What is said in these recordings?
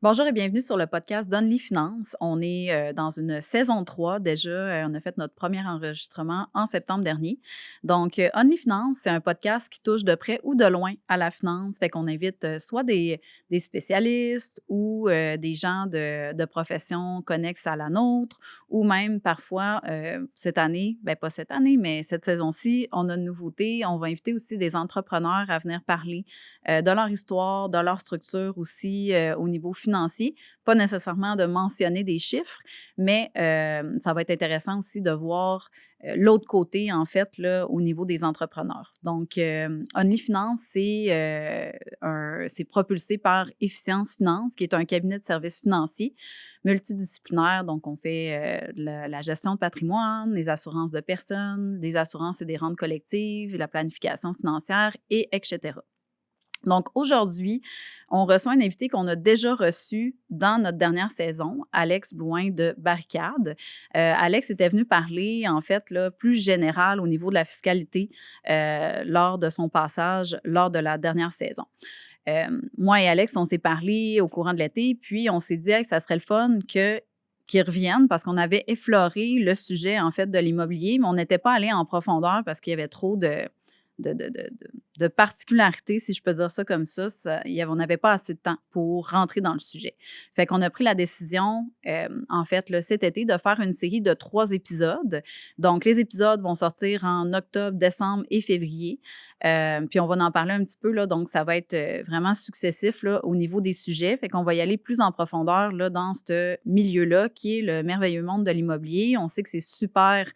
Bonjour et bienvenue sur le podcast d'Only Finance. On est dans une saison 3 déjà. On a fait notre premier enregistrement en septembre dernier. Donc, Only Finance, c'est un podcast qui touche de près ou de loin à la finance. Fait qu'on invite soit des spécialistes ou des gens de professions connexes à la nôtre ou même parfois cette année, bien pas cette année, mais cette saison-ci, on a une nouveauté. On va inviter aussi des entrepreneurs à venir parler de leur histoire, de leur structure aussi au niveau financier. Pas nécessairement de mentionner des chiffres, mais ça va être intéressant aussi de voir l'autre côté, en fait, là, au niveau des entrepreneurs. Donc, Only Finance, c'est propulsé par Efficience Finance, qui est un cabinet de services financiers multidisciplinaire. Donc, on fait la gestion de patrimoine, les assurances de personnes, des assurances et des rentes collectives, la planification financière, et etc. Donc, aujourd'hui, on reçoit un invité qu'on a déjà reçu dans notre dernière saison, Alex Blouin de Barricade. Alex était venu parler, en fait, là, plus général au niveau de la fiscalité lors de son passage lors de la dernière saison. Moi et Alex, on s'est parlé au courant de l'été, puis on s'est dit que ça serait le fun qu'ils reviennent parce qu'on avait effleuré le sujet, en fait, de l'immobilier, mais on n'était pas allé en profondeur parce qu'il y avait trop de particularités, si je peux dire ça comme ça. On n'avait pas assez de temps pour rentrer dans le sujet. Fait qu'on a pris la décision, en fait, là, cet été, de faire une série de 3 épisodes. Donc, les épisodes vont sortir en octobre, décembre et février. Puis, on va en parler un petit peu, là. Donc, ça va être vraiment successif, là, au niveau des sujets. Fait qu'on va y aller plus en profondeur, là, dans ce milieu-là, qui est le merveilleux monde de l'immobilier. On sait que c'est super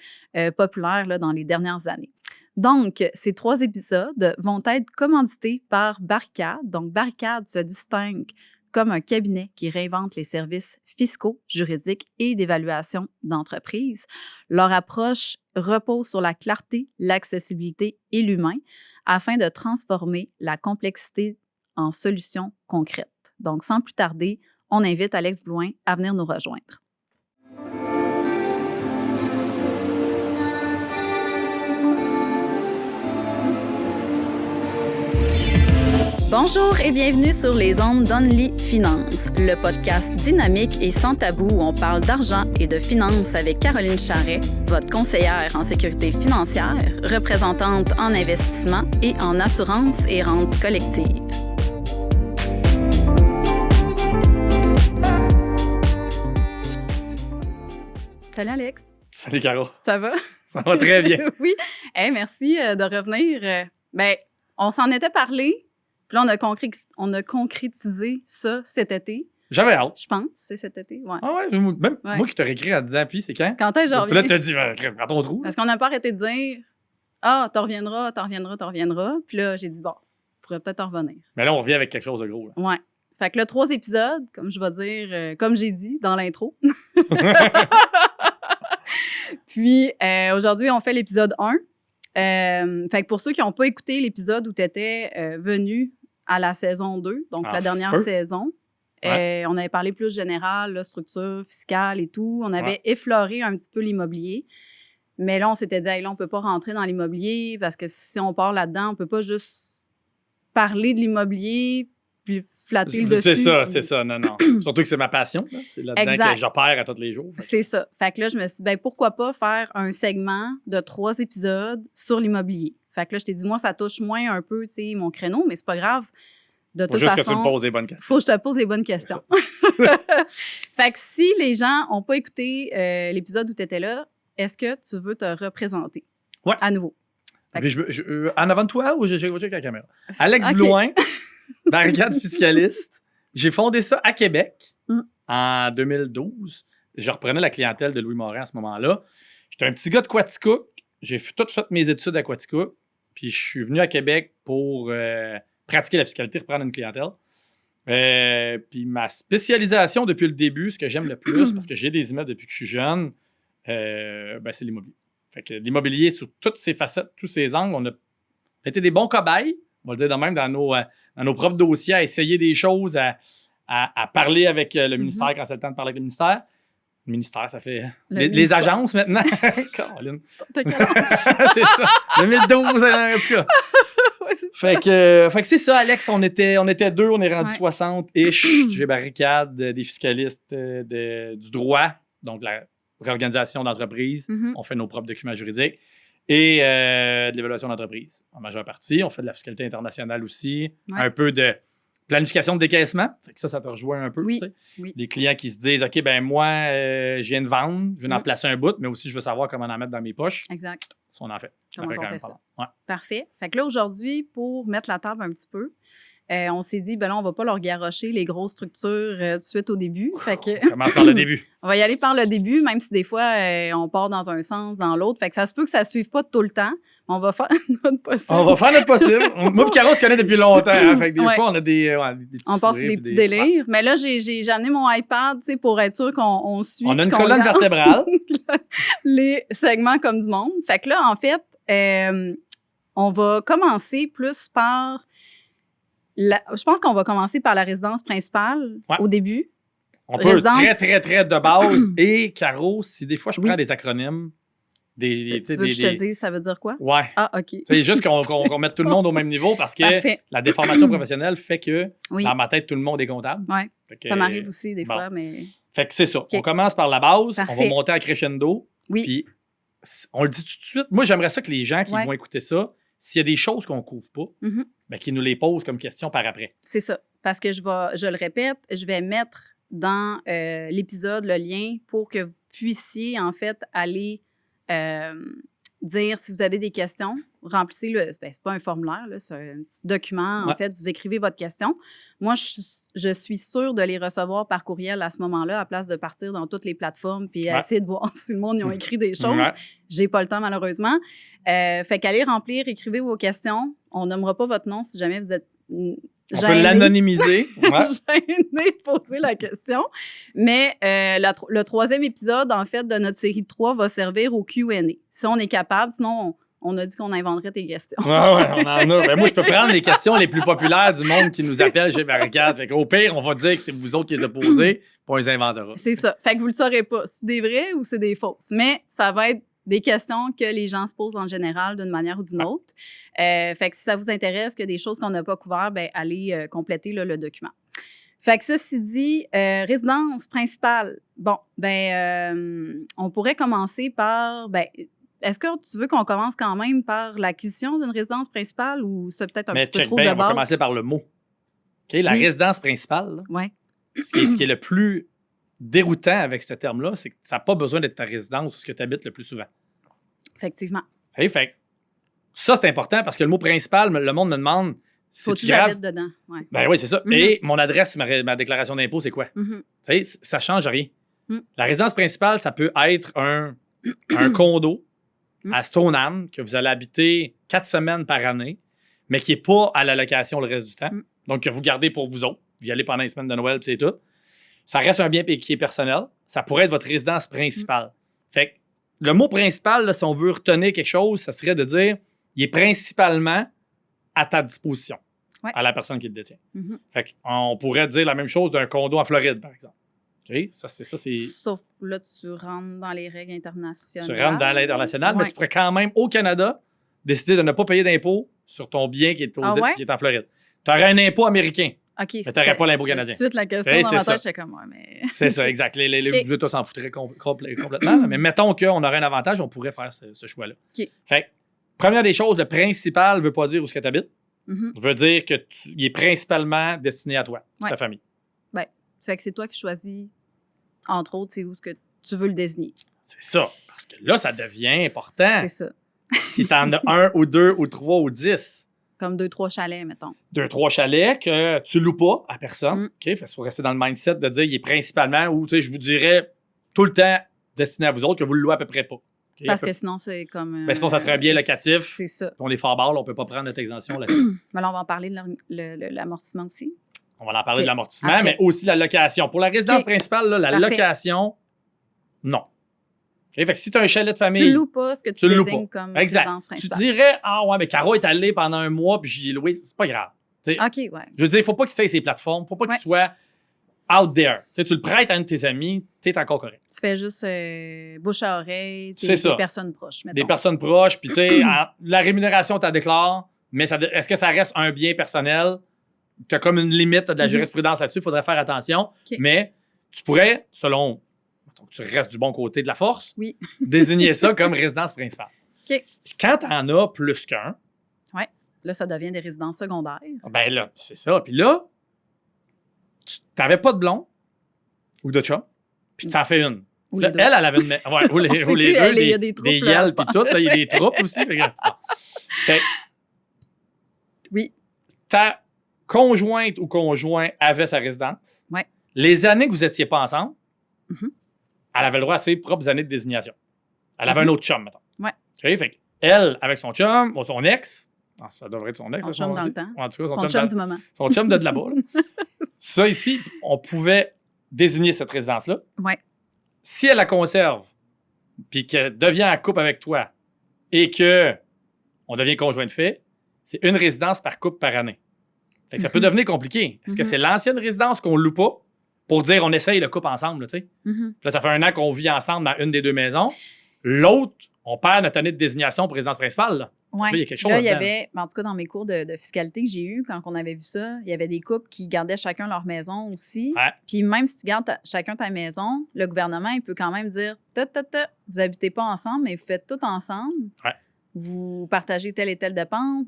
populaire, là, dans les dernières années. Donc, ces 3 épisodes vont être commandités par Barricade. Donc, Barricade se distingue comme un cabinet qui réinvente les services fiscaux, juridiques et d'évaluation d'entreprise. Leur approche repose sur la clarté, l'accessibilité et l'humain afin de transformer la complexité en solutions concrètes. Donc, sans plus tarder, on invite Alex Blouin à venir nous rejoindre. Bonjour et bienvenue sur les ondes d'Only Finance, le podcast dynamique et sans tabou où on parle d'argent et de finances avec Caroline Charret, votre conseillère en sécurité financière, représentante en investissement et en assurance et rente collective. Salut Alex. Salut Caro. Ça va? Ça va très bien. Oui. Hey, merci de revenir. On s'en était parlé. Puis là, on a concrétisé ça cet été. J'avais hâte. Je pense, c'est cet été, ouais. Ah ouais, même moi qui t'aurais écrit en disant, puis c'est quand? Quand est-ce que je reviens? Puis là, tu as dit, prends ton trou. Parce qu'on n'a pas arrêté de dire, t'en reviendras. Puis là, j'ai dit, bon, on pourrait peut-être en revenir. Mais là, on revient avec quelque chose de gros. Là. Ouais. Fait que là, 3 épisodes, comme je vais dire, comme j'ai dit dans l'intro. Puis aujourd'hui, on fait l'épisode 1. Fait que pour ceux qui n'ont pas écouté l'épisode où tu étais venu à la saison 2, donc la dernière saison, on avait parlé plus général, là, structure fiscale et tout. On avait effleuré un petit peu l'immobilier. Mais là, on s'était dit, hey, là, on ne peut pas rentrer dans l'immobilier parce que si on part là-dedans, on ne peut pas juste parler de l'immobilier puis flatter le dessus. C'est ça. Non. Surtout que c'est ma passion. Là. C'est là-dedans que j'opère à tous les jours. C'est ça. Fait que là, je me suis dit, pourquoi pas faire un segment de 3 épisodes sur l'immobilier. Fait que là, je t'ai dit, moi, ça touche moins un peu, tu sais, mon créneau, mais c'est pas grave. De toute façon, juste que tu me poses les bonnes questions. Faut que je te pose les bonnes questions. Fait que si les gens n'ont pas écouté l'épisode où tu étais là, est-ce que tu veux te représenter à nouveau? Puis en avant de toi ou j'ai avec la caméra? Alex Blouin, Barricade fiscaliste. J'ai fondé ça à Québec en 2012. Je reprenais la clientèle de Louis Morin à ce moment-là. J'étais un petit gars de Quaticook. J'ai tout fait mes études à Quaticook. Puis je suis venu à Québec pour pratiquer la fiscalité, reprendre une clientèle. Puis ma spécialisation depuis le début, ce que j'aime le plus, parce que j'ai des immeubles depuis que je suis jeune, c'est l'immobilier. Fait que l'immobilier, sous toutes ses facettes, tous ses angles, on a été des bons cobayes, on va le dire de même, dans nos propres dossiers, à essayer des choses, à parler avec le ministère quand c'est le temps de parler avec le ministère. Le ministère, ça fait les agences maintenant. Caroline. T'as quel âge? C'est ça. 2012, en tout cas. c'est Fait que c'est ça, Alex. On était deux, on est rendu 60-ish. J'ai barricade des fiscalistes du droit, donc la réorganisation d'entreprise. On fait nos propres documents juridiques. Et de l'évaluation d'entreprise, en majeure partie. On fait de la fiscalité internationale aussi. Un peu de planification de décaissement. Fait que ça te rejoint un peu. Oui. Les clients qui se disent, OK, ben moi, je viens de vendre, je viens d'en placer un bout, mais aussi je veux savoir comment en mettre dans mes poches. Exact. Ça, on en fait. Comment on fait ça. Parfait. Fait que là, aujourd'hui, pour mettre la table un petit peu, on s'est dit, ben là, on va pas leur garrocher les grosses structures tout de suite au début. Fait que on commence par le début. On va y aller par le début, même si des fois, on part dans un sens, dans l'autre. Fait que ça se peut que ça ne suive pas tout le temps. On va faire notre possible. On va faire notre possible. Moi et Caro, on se connaît depuis longtemps. Hein, fait que des fois, on a des petits on passe des petits délires. Mais là, j'ai amené mon iPad pour être sûr qu'on suit. On a une colonne vertébrale. Les segments comme du monde. Fait que là, en fait, on va commencer plus par... Je pense qu'on va commencer par la résidence principale au début. On peut très de base. Et Caro, si des fois je prends des acronymes, tu veux que je te dise, ça veut dire quoi? Ouais. Ah, OK. C'est juste qu'on mette tout le monde au même niveau parce que la déformation professionnelle fait que dans ma tête, tout le monde est comptable. Ouais. Ça m'arrive aussi des fois, mais... Fait que c'est ça. On commence par la base, on va monter à crescendo. Puis on le dit tout de suite. Moi, j'aimerais ça que les gens qui vont écouter ça, s'il y a des choses qu'on ne couvre pas, ben, qu'ils nous les posent comme question par après. C'est ça. Parce que je le répète, je vais mettre dans l'épisode le lien pour que vous puissiez, en fait, aller dire si vous avez des questions. Remplissez le. Ben, c'est pas un formulaire, là, c'est un petit document. En fait, vous écrivez votre question. Moi, je suis sûre de les recevoir par courriel à ce moment-là, à place de partir dans toutes les plateformes puis essayer de voir si le monde y a écrit des choses. J'ai pas le temps, malheureusement. Fait qu'allez remplir, écrivez vos questions. On nommera pas votre nom si jamais vous êtes on peut l'anonymiser. Gêné de poser la question. Mais le troisième épisode, en fait, de notre série de 3 va servir au Q&A. Si on est capable, sinon, on a dit qu'on inventerait tes questions. On en a. Ben, moi, je peux prendre les questions les plus populaires du monde qui nous appelle chez Barricade. Fait qu'au pire, on va dire que c'est vous autres qui les a posées, puis on les inventera. C'est ça. Fait que vous le saurez pas. C'est des vrais ou c'est des fausses. Mais ça va être des questions que les gens se posent en général d'une manière ou d'une autre. Fait que si ça vous intéresse, qu'il y a des choses qu'on n'a pas couvertes, ben allez compléter là, le document. Fait que ceci dit, résidence principale. Bon, on pourrait commencer par... est-ce que tu veux qu'on commence quand même par l'acquisition d'une résidence principale ou c'est peut-être un petit peu trop de base? On va commencer par le mot. Okay, la résidence principale, là, ce qui est le plus déroutant avec ce terme-là, c'est que ça n'a pas besoin d'être ta résidence ou ce que tu habites le plus souvent. Effectivement. Fait ça, c'est important parce que le mot principal, le monde me demande si faut-tu que j'habite dedans? Ouais. Ben oui, c'est ça. Et mon adresse, ma déclaration d'impôt, c'est quoi? Tu sais, ça ne change rien. La résidence principale, ça peut être un condo à Stoneham que vous allez habiter 4 semaines par année, mais qui n'est pas à la location le reste du temps. Donc, que vous gardez pour vous autres. Vous y allez pendant les semaines de Noël, puis c'est tout. Ça reste un bien qui est personnel. Ça pourrait être votre résidence principale. Fait que le mot principal, là, si on veut retenir quelque chose, ça serait de dire il est principalement à ta disposition, à la personne qui le détient. Fait qu'on pourrait dire la même chose d'un condo en Floride, par exemple. Okay? C'est... Sauf là, tu rentres dans les règles internationales. Tu rentres dans l'international, mais tu pourrais quand même, au Canada, décider de ne pas payer d'impôt sur ton bien qui est, qui est en Floride. Tu aurais un impôt américain. OK. Mais tu n'aurais pas l'impôt canadien. Tout de suite, la question dans ma tête, j'étais comme moi, mais... C'est ça, exact. Les tous s'en foutraient complètement. Mais mettons qu'on aurait un avantage, on pourrait faire ce choix-là. OK. Fait que, première des choses, le principal ne veut pas dire où tu habites. Veut dire qu'il est principalement destiné à toi, à ta famille. Bien, ça fait que c'est toi qui choisis, entre autres, c'est où ce que tu veux le désigner. C'est ça. Parce que là, ça devient important. C'est ça. Si tu en as 1 ou 2 ou 3 ou 10... Comme 2-3 chalets, mettons. 2-3 chalets que tu loues pas à personne. OK? Il faut rester dans le mindset de dire qu'il est principalement, ou je vous dirais tout le temps destiné à vous autres, que vous le louez à peu près pas. Okay? Parce que sinon, c'est comme... sinon, ça serait un bien locatif. C'est ça. On est fort barre, on peut pas prendre notre exemption là-dessus. Mais là, on va en parler de l'amortissement aussi. On va en parler de l'amortissement, mais aussi de la location. Pour la résidence principale, là, la location, non. Okay? Fait que si tu as un chalet de famille... Tu loues pas ce que tu désignes comme résidence principale. Tu dirais, mais Caro est allé pendant 1 mois puis j'y ai loué. C'est pas grave. T'sais, OK, ouais. Je veux dire, il faut pas qu'il s'aille ses plateformes. Il faut pas qu'il soit out there. T'sais, tu le prêtes à un de tes amis, tu es encore correct. Tu fais juste bouche à oreille, des personnes proches, mettons. Des personnes proches, puis tu sais, la rémunération, tu la déclares, mais est-ce que ça reste un bien personnel? Tu as comme une limite de la jurisprudence là-dessus, il faudrait faire attention. OK. Mais tu pourrais, selon que tu restes du bon côté de la force, Oui. désigner ça comme résidence principale. OK. Puis quand tu en as plus qu'un, Là, ça devient des résidences secondaires. ben là, c'est ça. Puis là, tu n'avais pas de blond ou de chum, puis tu en fais une. Ou Là, les deux. elle avait une. Ouais, ou les On sait deux, plus, il y a des des troupes, là, yels, à ce puis tout. Là, il y a des troupes aussi. Fait que Oui. ta conjointe ou conjoint avait sa résidence. Ouais. Les années que vous n'étiez pas ensemble, Mhm. elle avait le droit à ses propres années de désignation. Elle avait un autre chum, mettons. Ouais. OK? Fait elle, avec son chum, ou son ex, ça devrait être son ex. Son ça, chum je dans pense le temps. aussi. En tout cas, Son chum dans- du moment. son chum de là-bas. Là. Ça, ici, on pouvait désigner cette résidence-là. Ouais. Si elle la conserve, puis qu'elle devient en couple avec toi, et que on devient conjoint de fait, c'est une résidence par couple par année. Fait que ça peut devenir compliqué. Est-ce que c'est l'ancienne résidence qu'on loue pas pour dire on essaye le couple ensemble, là, tu sais? Mhm. Puis là, ça fait 1 an qu'on vit ensemble dans une des deux maisons. L'autre, on perd notre année de désignation pour résidence principale. Là. Ouais. Il y a quelque chose Là, il y là-dedans. avait, en tout cas, dans mes cours de fiscalité que j'ai eus, quand on avait vu ça, il y avait des couples qui gardaient chacun leur maison aussi. Ouais. Puis même si tu gardes chacun ta maison, le gouvernement, il peut quand même dire vous habitez pas ensemble, mais vous faites tout ensemble. Ouais. Vous partagez telle et telle dépense.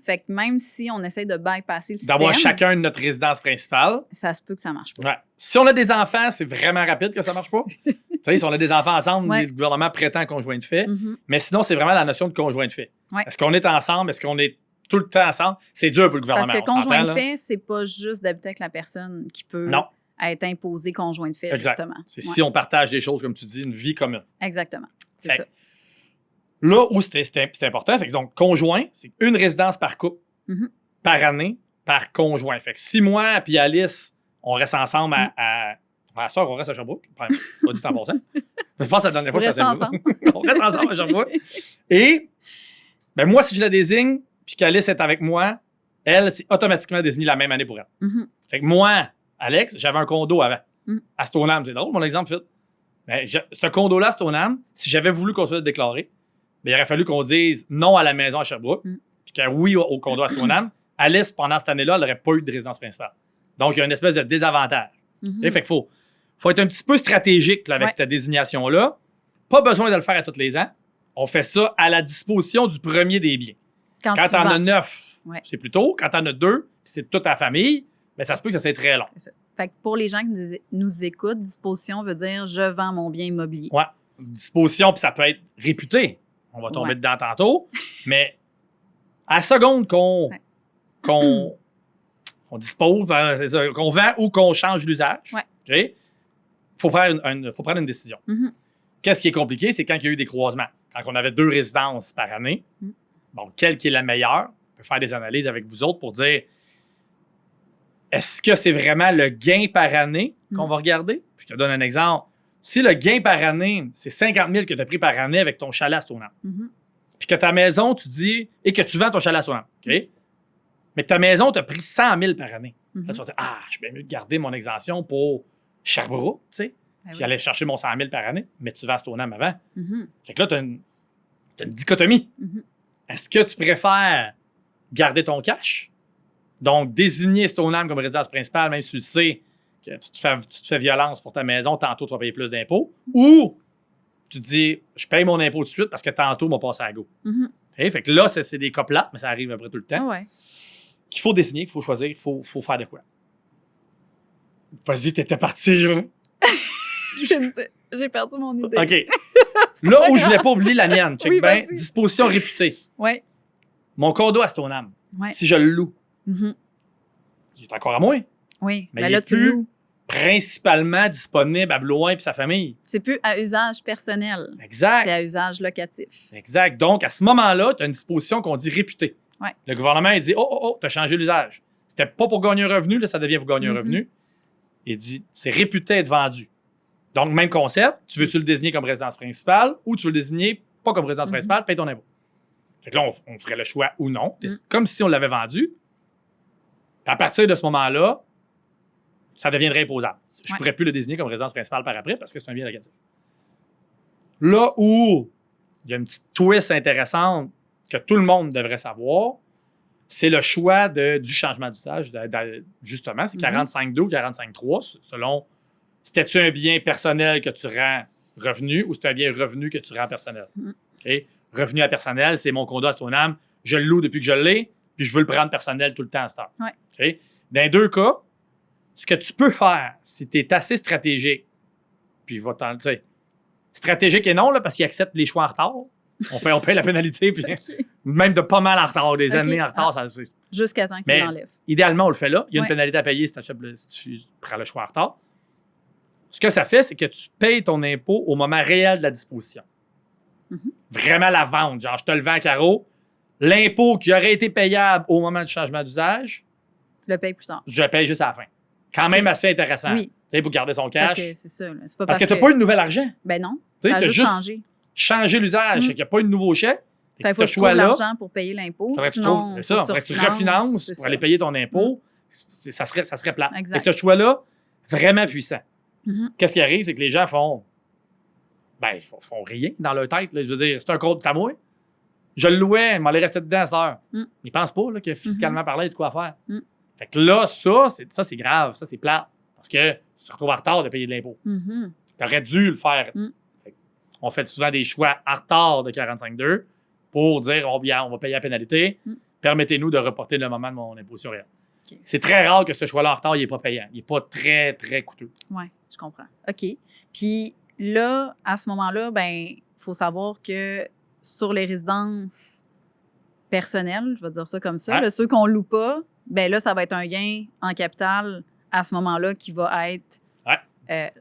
Fait que même si on essaie de bypasser le système, D'avoir chacun notre résidence principale. ça se peut que ça marche pas. Ouais. Si on a des enfants, c'est vraiment rapide que ça marche pas. Tu sais, si on a des enfants ensemble, Ouais. le gouvernement prétend conjoint de fait. Mhm. Mais sinon, c'est vraiment la notion de conjoint de fait. Ouais. Est-ce qu'on est ensemble? Est-ce qu'on est tout le temps ensemble? C'est dur pour le gouvernement. Parce que on s'entend, conjoint de là. fait, c'est pas juste d'habiter avec la personne qui peut Non, être imposé conjoint de fait, exact. justement. C'est Ouais. si on partage des choses, comme tu dis, une vie commune. Exactement. C'est Fait- ça. Là où c'est important, c'est que donc conjoint, c'est une résidence par couple, Mhm. par année, par conjoint. Fait que si moi et Alice, on reste ensemble à soir, on reste à Sherbrooke. Pas dit en passant. Je pense que la dernière fois Vous que ça restez s'est ensemble. On reste ensemble à Sherbrooke. Et ben moi, si je la désigne, puis qu'Alice est avec moi, elle, c'est automatiquement désigné la même année pour elle. Mhm. Fait que moi, Alex, j'avais un condo avant. Mm. À Stoneham. C'est drôle, mon exemple, Phil. Ben, ce condo-là, à Stoneham, si j'avais voulu qu'on se le déclaré, ben, il aurait fallu qu'on dise non à la maison à Sherbrooke, Mm. puis que oui au condo à Stoneham. Alice, pendant cette année-là, elle n'aurait pas eu de résidence principale. Donc, il y a une espèce de désavantage. Mhm. Tu sais, fait qu'il faut être un petit peu stratégique là, avec Ouais. cette désignation-là. Pas besoin de le faire à tous les ans. On fait ça à la disposition du premier des biens. Quand Quand tu t'en as vends. 9, Ouais. c'est plus tôt. Quand t'en as 2, puis c'est toute ta famille, ben ça se peut que ça soit très long. C'est ça. Fait que pour les gens qui nous écoutent, disposition veut dire je vends mon bien immobilier. Ouais. Disposition, puis ça peut être réputé. On va tomber Ouais. dedans tantôt. Mais à la seconde qu'on dispose, ben, c'est ça, qu'on vend ou qu'on change l'usage, Ouais. OK? Faut prendre une décision. Mhm. Qu'est-ce qui est compliqué, c'est quand il y a eu des croisements. Quand on avait 2 résidences par année, Mm. bon, quelle qui est la meilleure? On peut faire des analyses avec vous autres pour dire est-ce que c'est vraiment le gain par année qu'on va regarder? Je te donne un exemple. Si le gain par année, c'est 50 000 que tu as pris par année avec ton chalet à Stoneham, Mhm. puis que ta maison, tu dis, et que tu vends ton chalet à Stoneham, OK? Mais que ta maison, tu as pris 100 000 par année. Mhm. Là, tu vas dire, je suis bien mieux de garder mon exemption pour Sherbrooke, tu sais, Ben puis oui. aller chercher mon 100 000 par année, mais tu vends à Stoneham avant. Mhm. Fait que là, tu as une dichotomie. Mhm. Est-ce que tu préfères garder ton cash? Donc, désigner Stoneham comme résidence principale, même si tu sais que tu te fais violence pour ta maison, tantôt tu vas payer plus d'impôts. Ou tu te dis, je paye mon impôt tout de suite parce que tantôt, on va passer à go. Mhm. OK? Fait que là, c'est des cas plates, mais ça arrive après tout le Ah temps. ouais. Qu'il faut désigner, qu'il faut choisir, il faut faire de quoi. Vas-y, t'étais parti. J'ai perdu mon idée. OK. Là où je voulais pas oublier la mienne, check Oui, bien, vas-y. disposition réputée. Ouais. Mon condo à Stoneham, Ouais. si je le loue, Mhm. il est encore à moi. Oui. Mais Mais il là, est tu plus- loues. Principalement disponible à Blouin et sa famille. C'est plus à usage personnel. C'est Exact. à usage locatif. Exact. Donc, à ce moment-là, tu as une disposition qu'on dit réputée. Ouais. Le gouvernement, il dit oh, tu as changé l'usage. C'était pas pour gagner un revenu, là, ça devient pour gagner un Mhm. revenu. Il dit c'est réputé être vendu. Donc, même concept, tu veux-tu le désigner comme résidence principale ou tu veux le désigner pas comme résidence Mhm. principale, paye ton impôt. Fait que là, on ferait le choix ou non, Mhm. comme si on l'avait vendu. Puis à partir de ce moment-là, ça deviendrait imposable. Je ne Ouais. pourrais plus le désigner comme résidence principale par après parce que c'est un bien locatif. Là où il y a une petite twist intéressante que tout le monde devrait savoir, c'est le choix du changement d'usage. Justement, c'est 45.2 ou 45.3, selon c'était-tu un bien personnel que tu rends revenu ou c'est un bien revenu que tu rends personnel. Okay? Revenu à personnel, c'est mon condo à Stoneham. Je le loue depuis que je l'ai, puis je veux le prendre personnel tout le temps à cette heure. Ouais. Okay? Dans les deux cas, ce que tu peux faire, si tu es assez stratégique, puis stratégique et non, là, parce qu'il accepte les choix en retard. On paye la pénalité, puis même de pas mal en retard, des années en retard. Jusqu'à temps qu'il l'enlève. Idéalement, on le fait là. Il y a une pénalité à payer si tu prends le choix en retard. Ce que ça fait, c'est que tu payes ton impôt au moment réel de la disposition. Vraiment la vente. Genre, je te le vends à carreau. L'impôt qui aurait été payable au moment du changement d'usage, tu le payes plus tard. Je le paye juste à la fin. Quand même assez intéressant. Oui. Pour garder son cash. Parce que c'est ça. C'est pas parce que tu n'as pas eu de nouvel argent. Ben non. Tu as juste changé l'usage. Il n'y a pas eu de nouveau chèque. Il faut que tu trouves l'argent pour payer l'impôt. Sinon, il faudrait que tu refinances pour aller payer ton impôt. Ça serait plat. Exact. Ce choix-là, vraiment puissant. Qu'est-ce qui arrive, c'est que les gens font rien dans leur tête. Là. Je veux dire, c'est un compte à moi. Je le louais, il m'allait rester dedans à cette heure. Ils ne pensent pas là, que fiscalement parlant, il y a de quoi faire. Fait que là, ça, c'est grave. Ça, c'est plat. Parce que tu te retrouves en retard de payer de l'impôt. Tu aurais dû le faire. On fait souvent des choix en retard de 45.2 pour dire on va payer la pénalité. Permettez-nous de reporter le moment de mon imposition réelle. Okay. C'est très rare que ce choix-là en retard, il n'est pas payant. Il n'est pas très, très coûteux. Oui, je comprends. OK. Puis là, à ce moment-là, il faut savoir que sur les résidences personnelles, je vais dire ça comme ça, ceux qu'on ne loue pas, là, ça va être un gain en capital à ce moment-là qui va être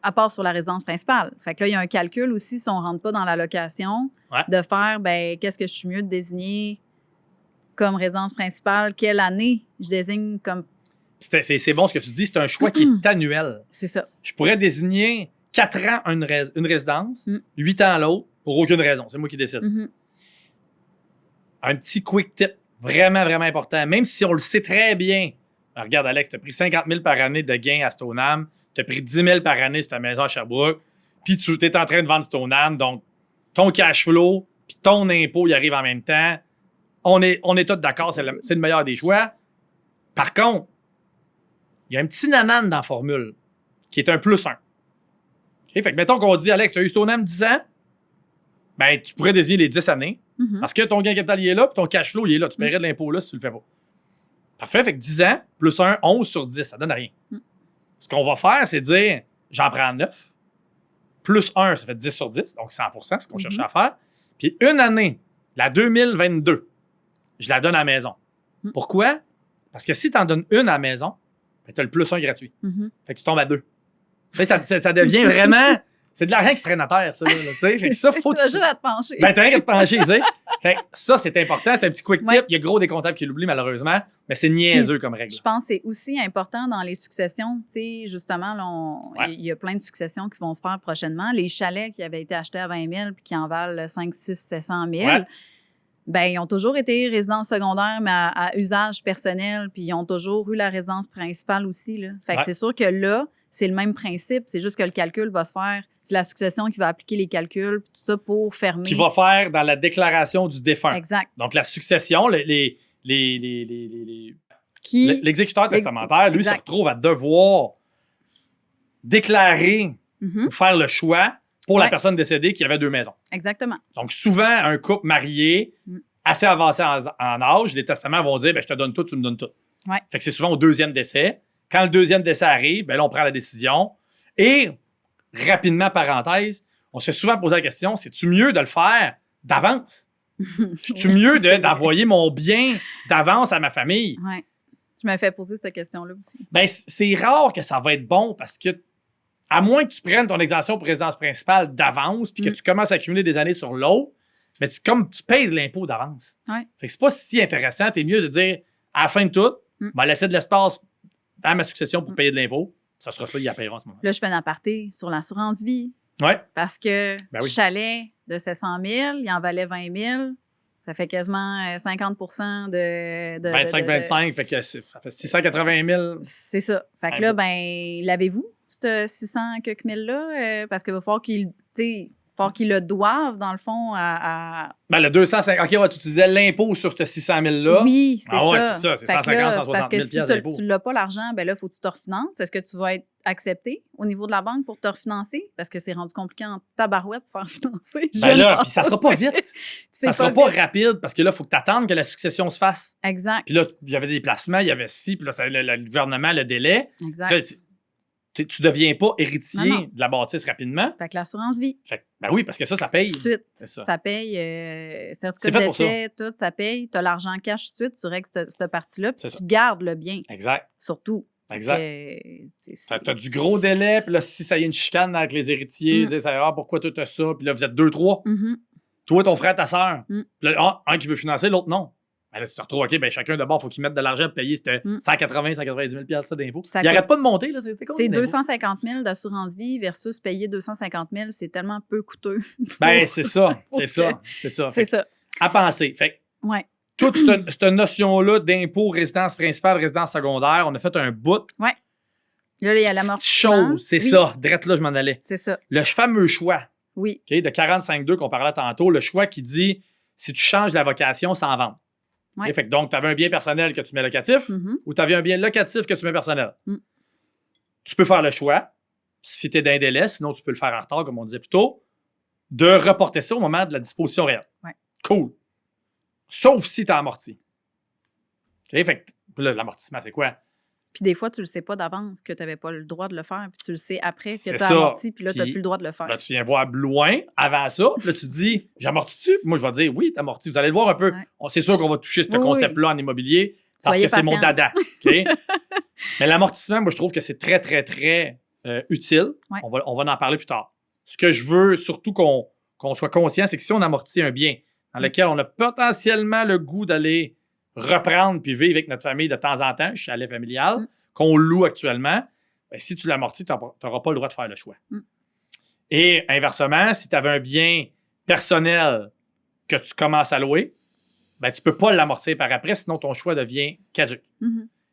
à part sur la résidence principale. Fait que là, il y a un calcul aussi, si on ne rentre pas dans la location, de faire, qu'est-ce que je suis mieux de désigner comme résidence principale, quelle année je désigne comme... C'est bon ce que tu dis, c'est un choix qui est annuel. C'est ça. Je pourrais désigner 4 ans une résidence, 8 ans l'autre, pour aucune raison. C'est moi qui décide. Un petit quick tip, vraiment, vraiment important, même si on le sait très bien. Alors, regarde, Alex, tu as pris 50 000 par année de gains à Stoneham, tu as pris 10 000 par année sur ta maison à Sherbrooke, puis tu es en train de vendre Stoneham, donc ton cash flow puis ton impôt, il arrive en même temps. On est tous d'accord, c'est le meilleur des choix. Par contre, il y a un petit nanane dans la formule qui est un plus 1. Okay? Fait que mettons qu'on dit, Alex, tu as eu Stoneham 10 ans, tu pourrais désigner les 10 années parce que ton gain capital il est là puis ton cash flow il est là. Tu paierais de l'impôt là si tu le fais pas. Parfait, fait que 10 ans plus 1, 11 sur 10, ça donne rien. Ce qu'on va faire, c'est dire, j'en prends 9, plus 1, ça fait 10 sur 10, donc 100%, c'est ce qu'on cherchait à faire. Puis une année, la 2022, je la donne à la maison. Pourquoi? Parce que si tu en donnes une à la maison, tu as le plus 1 gratuit. Fait que tu tombes à 2. Ça devient vraiment... C'est de l'argent qui traîne à terre, ça. Fait que ça, faut... Tu as juste à te pencher. T'as rien à te pencher, tu sais. Fait que ça, c'est important. C'est un petit quick tip. Il y a gros des comptables qui l'oublient, malheureusement, mais c'est niaiseux comme règle. Je pense que c'est aussi important dans les successions. Tu sais, justement, là, il y a plein de successions qui vont se faire prochainement. Les chalets qui avaient été achetés à 20 000 puis qui en valent 5, 6, 700 000, ils ont toujours été résidences secondaires, mais à usage personnel, puis ils ont toujours eu la résidence principale aussi. Là. Fait que c'est sûr que là, c'est le même principe. C'est juste que le calcul va se faire. C'est la succession qui va appliquer les calculs, tout ça pour fermer. Qui va faire dans la déclaration du défunt. Exact. Donc, la succession, l'exécuteur testamentaire, lui, se retrouve à devoir déclarer ou faire le choix pour la personne décédée qui avait 2 maisons. Exactement. Donc, souvent, un couple marié, assez avancé en âge, les testaments vont dire, je te donne tout, tu me donnes tout. Ouais. Fait que c'est souvent au 2e décès. Quand le 2e décès arrive, là, on prend la décision. Et, rapidement, parenthèse, on se fait souvent poser la question, c'est-tu mieux de le faire d'avance? C'est-tu mieux d'envoyer mon bien d'avance à ma famille? Oui. Je me fais poser cette question-là aussi. C'est rare que ça va être bon parce que, à moins que tu prennes ton exemption pour résidence principale d'avance puis que tu commences à accumuler des années sur l'autre, mais tu payes de l'impôt d'avance. Ouais. Fait que c'est pas si intéressant. T'es mieux de dire, à la fin de tout, laisser de l'espace à ma succession pour payer de l'impôt. Ça sera ça, ils la paieront en ce moment. Là, je fais un aparté sur l'assurance vie. Oui. Parce que chalet de 700 000, il en valait 20 000. Ça fait quasiment 50 de 25, fait que ça fait 680 000. C'est ça. Fait que là, l'avez-vous, ce 600 quelques mille là? Parce qu'il va falloir qu'il Faut qu'ils le doivent, dans le fond, à... Ben, le 250... OK, ouais, tu disais l'impôt sur ce 600 000-là. Oui, c'est ouais, ça. c'est ça. C'est Fait que 150 là, 160 parce 000 que si d'impôt. tu l'as pas, l'argent, ben là, il faut que tu te refinances. Est-ce que tu vas être accepté au niveau de la banque pour te refinancer? Parce que c'est rendu compliqué en tabarouette de se faire financer. Ben là, puis ça sera pas vite. C'est Ça sera pas rapide parce que là, il faut que tu attendes que la succession se fasse. Exact. Puis là, il y avait des placements, il y avait ci, puis là, le gouvernement, le délai. Exact. Puis là, tu deviens pas héritier Non. de la bâtisse rapidement. Fait que l'assurance vie. Fait que, ben oui, parce que ça paye. Tout de suite. C'est ça. Ça paye. Certificat C'est de fait pour décès, tout, ça paye. Tu as l'argent cash tout de suite, tu règles cette partie-là, puis C'est tu ça. gardes le bien, Exact. surtout. Exact. Tu T'as du gros délai, puis là, si ça y est une chicane avec les héritiers, tu sais, pourquoi toi t'as ça, puis là, vous êtes 2-3. Toi, ton frère, ta sœur. Puis là, un qui veut financer, l'autre non. Ben là, tu te retrouves, OK, ben chacun d'abord, il faut qu'il mette de l'argent pour payer 190 000 d'impôts. Il n'arrête pas de monter, là. C'est combien? C'est 250 000 d'assurance vie versus payer 250 000, c'est tellement peu coûteux. Ben, c'est ça. C'est ça. C'est ça. À penser. Fait ouais. toute cette notion-là d'impôt, résidence principale, résidence secondaire, on a fait un bout. Ouais. Là, il y a l'amortissement. Chose, c'est ça. Drette là, je m'en allais. C'est ça. Le fameux choix. Oui. Okay, de 45.2 qu'on parlait tantôt, le choix qui dit si tu changes la vocation sans vente. Ouais. Okay, fait que donc, tu avais un bien personnel que tu mets locatif ou tu avais un bien locatif que tu mets personnel. Tu peux faire le choix, si tu es d'un délai, sinon tu peux le faire en retard, comme on disait plus tôt, de reporter ça au moment de la disposition réelle. Ouais. Cool. Sauf si tu as amorti. Okay, fait que là, l'amortissement, c'est quoi? Puis des fois, tu le sais pas d'avance que tu n'avais pas le droit de le faire, puis tu le sais après que tu as ça. amorti, puis là, tu n'as plus le droit de le faire. Là, tu viens voir loin avant ça, puis là, tu te dis, j'amortis-tu? Puis moi, je vais dire, oui, tu amortis. Vous allez le voir un peu. Ouais. C'est sûr qu'on va toucher ce concept-là en immobilier parce Soyez que c'est mon patient. dada. Okay? Mais l'amortissement, moi, je trouve que c'est très, très, très utile. Ouais. On va en parler plus tard. Ce que je veux surtout qu'on soit conscient, c'est que si on amortit un bien dans lequel on a potentiellement le goût d'aller reprendre puis vivre avec notre famille de temps en temps, chalet familial, qu'on loue actuellement, ben, si tu l'amortis, tu n'auras pas le droit de faire le choix. Et inversement, si tu avais un bien personnel que tu commences à louer, ben, tu ne peux pas l'amortir par après, sinon ton choix devient caduc.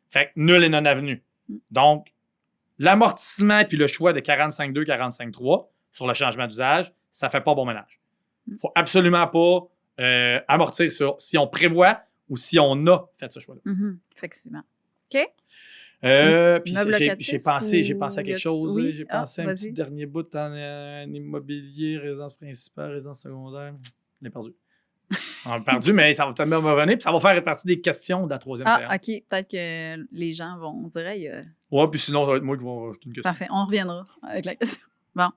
Fait que nul et non avenu. Donc, l'amortissement puis le choix de 45.2, 45.3 sur le changement d'usage, ça ne fait pas bon ménage. Il ne faut absolument pas amortir sur si on prévoit ou si on a fait ce choix-là. Effectivement. OK? Puis j'ai pensé à quelque chose. Oui? J'ai pensé à un vas-y. petit dernier bout en immobilier, résidence principale, résidence secondaire. On est perdu. On est perdu, mais ça va peut-être me revenir. Puis ça va faire partie des questions de la troisième séance. OK. Peut-être que les gens vont dire, hey, Ouais, puis sinon, ça va être moi qui vais rajouter une question. parfait, on reviendra avec la question. Bon.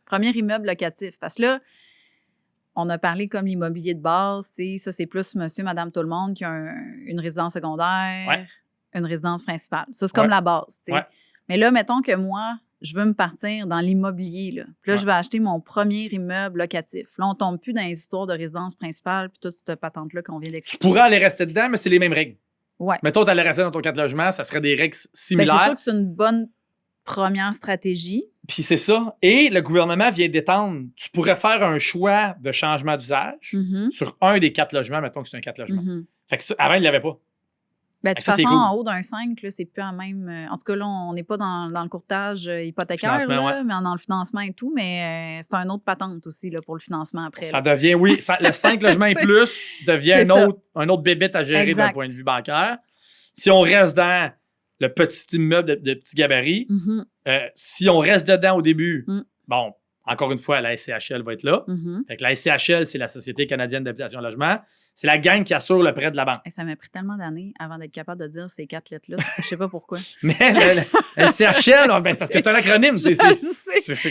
Premier immeuble locatif. Parce que là, on a parlé comme l'immobilier de base. Ça, c'est plus monsieur, madame, tout le monde qui a une résidence secondaire, une résidence principale. Ça, c'est comme la base. Ouais. Mais là, mettons que moi, je veux me partir dans l'immobilier. Là. Puis là, je vais acheter mon premier immeuble locatif. Là, on tombe plus dans les histoires de résidence principale puis toute cette patente-là qu'on vient Tu d'expliquer. pourrais aller rester dedans, mais c'est les mêmes règles. Ouais. Mettons, tu allais rester dans ton 4 logements, ça serait des règles Ben, similaires. c'est sûr que c'est une bonne première stratégie. Puis c'est ça. Et le gouvernement vient d'étendre. Tu pourrais faire un choix de changement d'usage sur un des 4 logements, mettons que c'est un 4 logements. Fait que ça, avant, il ne l'avait pas. Ben, de toute Ça, c'est façon, cool. en haut d'un 5, là, c'est plus la même. En tout cas, là, on n'est pas dans le courtage hypothécaire, Financement, là, mais dans le financement et tout, mais c'est un autre patente aussi là, pour le financement après. Ça là. devient, oui, le 5 logements et plus devient C'est ça. un autre bébête à gérer d'un Exact. point de vue bancaire. Si on reste dans le petit immeuble de petit gabarit, si on reste dedans au début, bon, encore une fois, la SCHL va être là. Fait que la SCHL, c'est la Société canadienne d'habitation et logement. C'est la gang qui assure le prêt de la banque. Et ça m'a pris tellement d'années avant d'être capable de dire ces 4 lettres-là. Je sais pas pourquoi. Mais le SCHL, ben, c'est parce que c'est un acronyme. C'est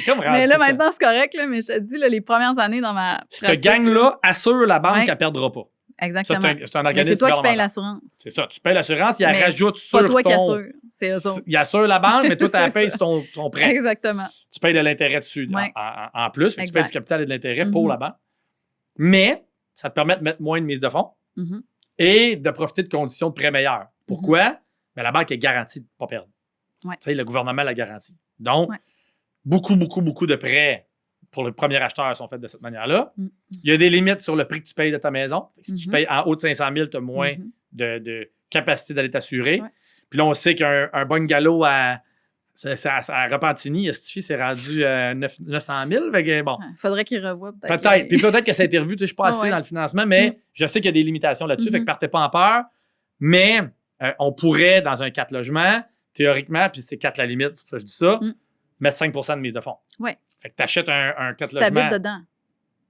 comme Mais là, c'est ça. maintenant, c'est correct, là, mais je te dis, là, les premières années dans ma Cette pratique, gang-là assure la banque Ouais. qu'elle ne perdra pas. Ça, exactement. c'est un Mais organisme c'est toi qui payes gouvernemental. l'assurance. C'est ça, tu payes l'assurance, il Mais rajoute c'est sur pas toi ton... qui assure, c'est eux autres. Il assure la banque, mais toi, tu la C'est payes ça. sur ton prêt. Exactement. Tu payes de l'intérêt dessus Ouais. en plus. Fait que tu payes Exact. du capital et de l'intérêt pour la banque. Mais ça te permet de mettre moins de mise de fonds et de profiter de conditions de prêt meilleures. Pourquoi? Ben, la banque est garantie de ne pas perdre. Ouais. Tu sais, le gouvernement la garantit. Donc, Ouais. beaucoup de prêts pour le premier acheteur sont faits de cette manière-là. Il y a des limites sur le prix que tu payes de ta maison. Fait que si tu payes en haut de 500 000, tu as moins de capacité d'aller t'assurer. Ouais. Puis là, on sait qu'un bungalow à À Repentigny, Estifi, c'est rendu 900 000. Fait que, bon. Faudrait qu'il revoie peut-être. Peut-être. Puis peut-être que ça a été revu. Je ne suis pas assez dans le financement, mais je sais qu'il y a des limitations là-dessus. Fait que partez pas en peur. Mais on pourrait, dans un 4 logements, théoriquement, puis c'est 4 la limite, c'est pour ça que je dis ça, mettre 5 % de mise de fonds. Oui. Fait que tu achètes un 4 si logements. t'habites dedans.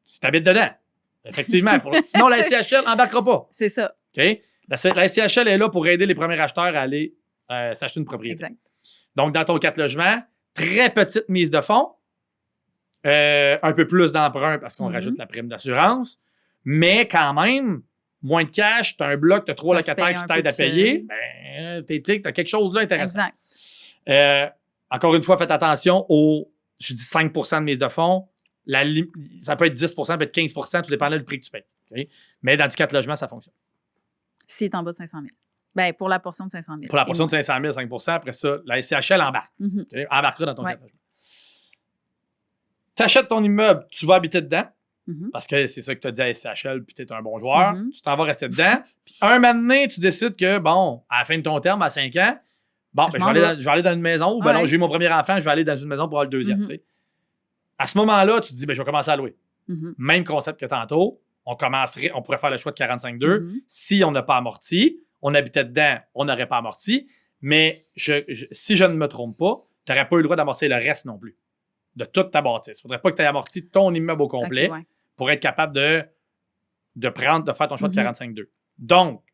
Si tu habites dedans. Effectivement. Sinon, la SCHL n'embarquera pas. C'est ça. OK? La SCHL est là pour aider les premiers acheteurs à aller s'acheter une propriété. Exact. Donc, dans ton 4 logements, très petite mise de fonds, un peu plus d'emprunt parce qu'on rajoute la prime d'assurance, mais quand même, moins de cash, tu as un bloc, tu as 3 locataires qui t'aident à payer, ben, tu as quelque chose là intéressant. Exact. Encore une fois, faites attention aux, je dis 5 % de mise de fonds. Ça peut être 10 %, ça peut être 15 %, tout dépendant du prix que tu payes. Okay? Mais dans du 4 logements, ça fonctionne. S'il est en bas de 500 000. Ben, pour la portion de 500 000. Pour la portion de 500 000, 5 %, après ça, la SCHL embarque. Okay? Embarquera dans ton 4 logements. Tu achètes ton immeuble, tu vas habiter dedans, parce que c'est ça que tu as dit à SCHL, puis tu es un bon joueur. Tu t'en vas rester dedans. Puis un moment donné, tu décides que, bon, à la fin de ton terme, à 5 ans, bon, je vais aller dans une maison, ou ben non, j'ai eu mon premier enfant, je vais aller dans une maison pour avoir le deuxième. Tu sais. À ce moment-là, tu te dis, ben, je vais commencer à louer. Même concept que tantôt. On pourrait faire le choix de 45-2. Si on n'a pas amorti, on habitait dedans, on n'aurait pas amorti. Mais si je ne me trompe pas, tu n'aurais pas eu le droit d'amortir le reste non plus. De toute ta bâtisse. Il ne faudrait pas que tu aies amorti ton immeuble au complet pour être capable de faire ton choix de 45-2. Donc,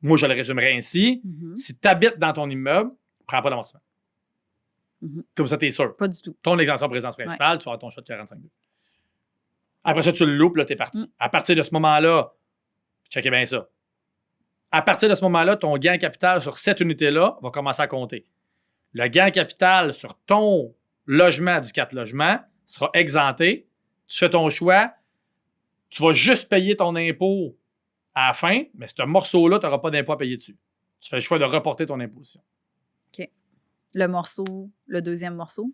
moi, je le résumerais ainsi. Si tu habites dans ton immeuble, prends pas d'amortissement. Comme ça, tu es sûr. Pas du tout. Ton exemption de résidence principale, tu vas avoir ton choix de 45-2. Après ça, tu le loupes, là, tu es parti. À partir de ce moment-là, checkez bien ça. À partir de ce moment-là, ton gain en capital sur cette unité-là va commencer à compter. Le gain en capital sur ton logement du 4 logements sera exempté. Tu fais ton choix. Tu vas juste payer ton impôt à la fin, mais ce morceau-là, tu n'auras pas d'impôt à payer dessus. Tu fais le choix de reporter ton imposition. OK. Le deuxième morceau?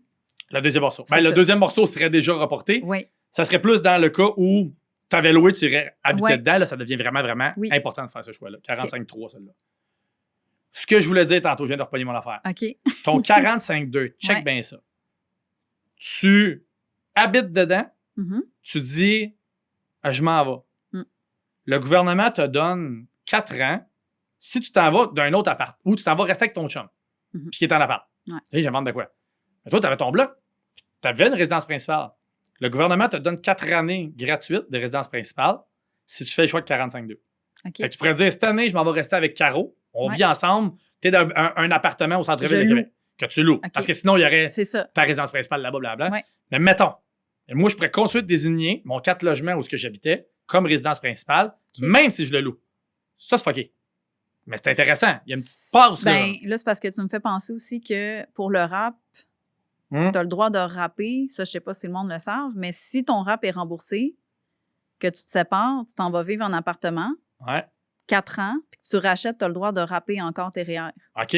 Le deuxième morceau. Ben, le deuxième morceau serait déjà reporté. Oui. Ça serait plus dans le cas où tu avais loué, tu irais habiter dedans. Là, ça devient vraiment, vraiment important de faire ce choix-là. 45-3, celle-là. Ce que je voulais dire tantôt, je viens de repogner mon affaire. OK. Ton 45-2, check bien ça. Tu habites dedans, tu dis je m'en vais. Le gouvernement te donne 4 ans si tu t'en vas d'un autre appart ou tu t'en vas rester avec ton chum, puis qui est en appart. Je vais vendre de quoi? Mais toi, tu avais ton bloc, tu avais une résidence principale. Le gouvernement te donne 4 années gratuites de résidence principale si tu fais le choix de 45-2. Okay. Tu pourrais dire, cette année, je m'en vais rester avec Caro. On vit ensemble. Tu es dans un appartement au centre-ville de Québec que tu loues. Okay. Parce que sinon, il y aurait ta résidence principale là-bas, blablabla. Mais mettons, moi, je pourrais continuer de désigner mon 4 logements où j'habitais comme résidence principale, même si je le loue. Ça, c'est fucké. Mais c'est intéressant. Il y a une petite passe là. Là, c'est parce que tu me fais penser aussi que pour le rap, tu as le droit de rapper. Ça, je ne sais pas si le monde le savent, mais si ton rap est remboursé, que tu te sépares, tu t'en vas vivre en appartement, 4 ans, puis que tu rachètes, tu as le droit de rapper encore tes REER. OK.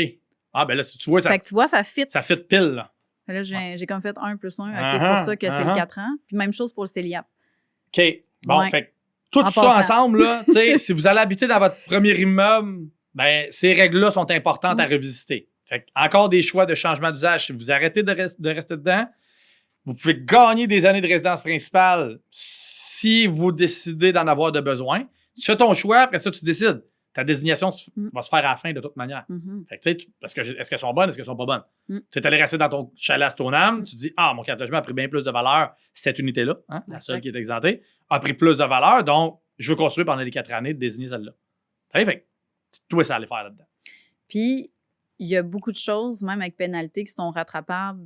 Ah, ben là, tu vois, fait que tu vois, ça fit. Ça fit pile, là. Là, j'ai comme fait 1 plus 1. OK, c'est pour ça que c'est le 4 ans. Puis même chose pour le CELIAP. OK. Bon, fait que tout ça ensemble, là, tu sais, si vous allez habiter dans votre premier immeuble, ben ces règles-là sont importantes à revisiter. Fait que, encore des choix de changement d'usage. Si vous arrêtez de rester dedans, vous pouvez gagner des années de résidence principale si vous décidez d'en avoir de besoin. Tu fais ton choix, après ça, tu décides. Ta désignation va se faire à la fin de toute manière. Fait que, est-ce qu'elles sont bonnes, est-ce qu'elles sont pas bonnes? Tu es allé rester dans ton chalet à Stoneham, tu te dis, mon 4 logements a pris bien plus de valeur, cette unité-là, la seule qui est exemptée, a pris plus de valeur, donc je veux construire pendant les 4 années de désigner celle-là. Fait que, tout ça aller faire là-dedans. Puis, il y a beaucoup de choses, même avec pénalité, qui sont rattrapables,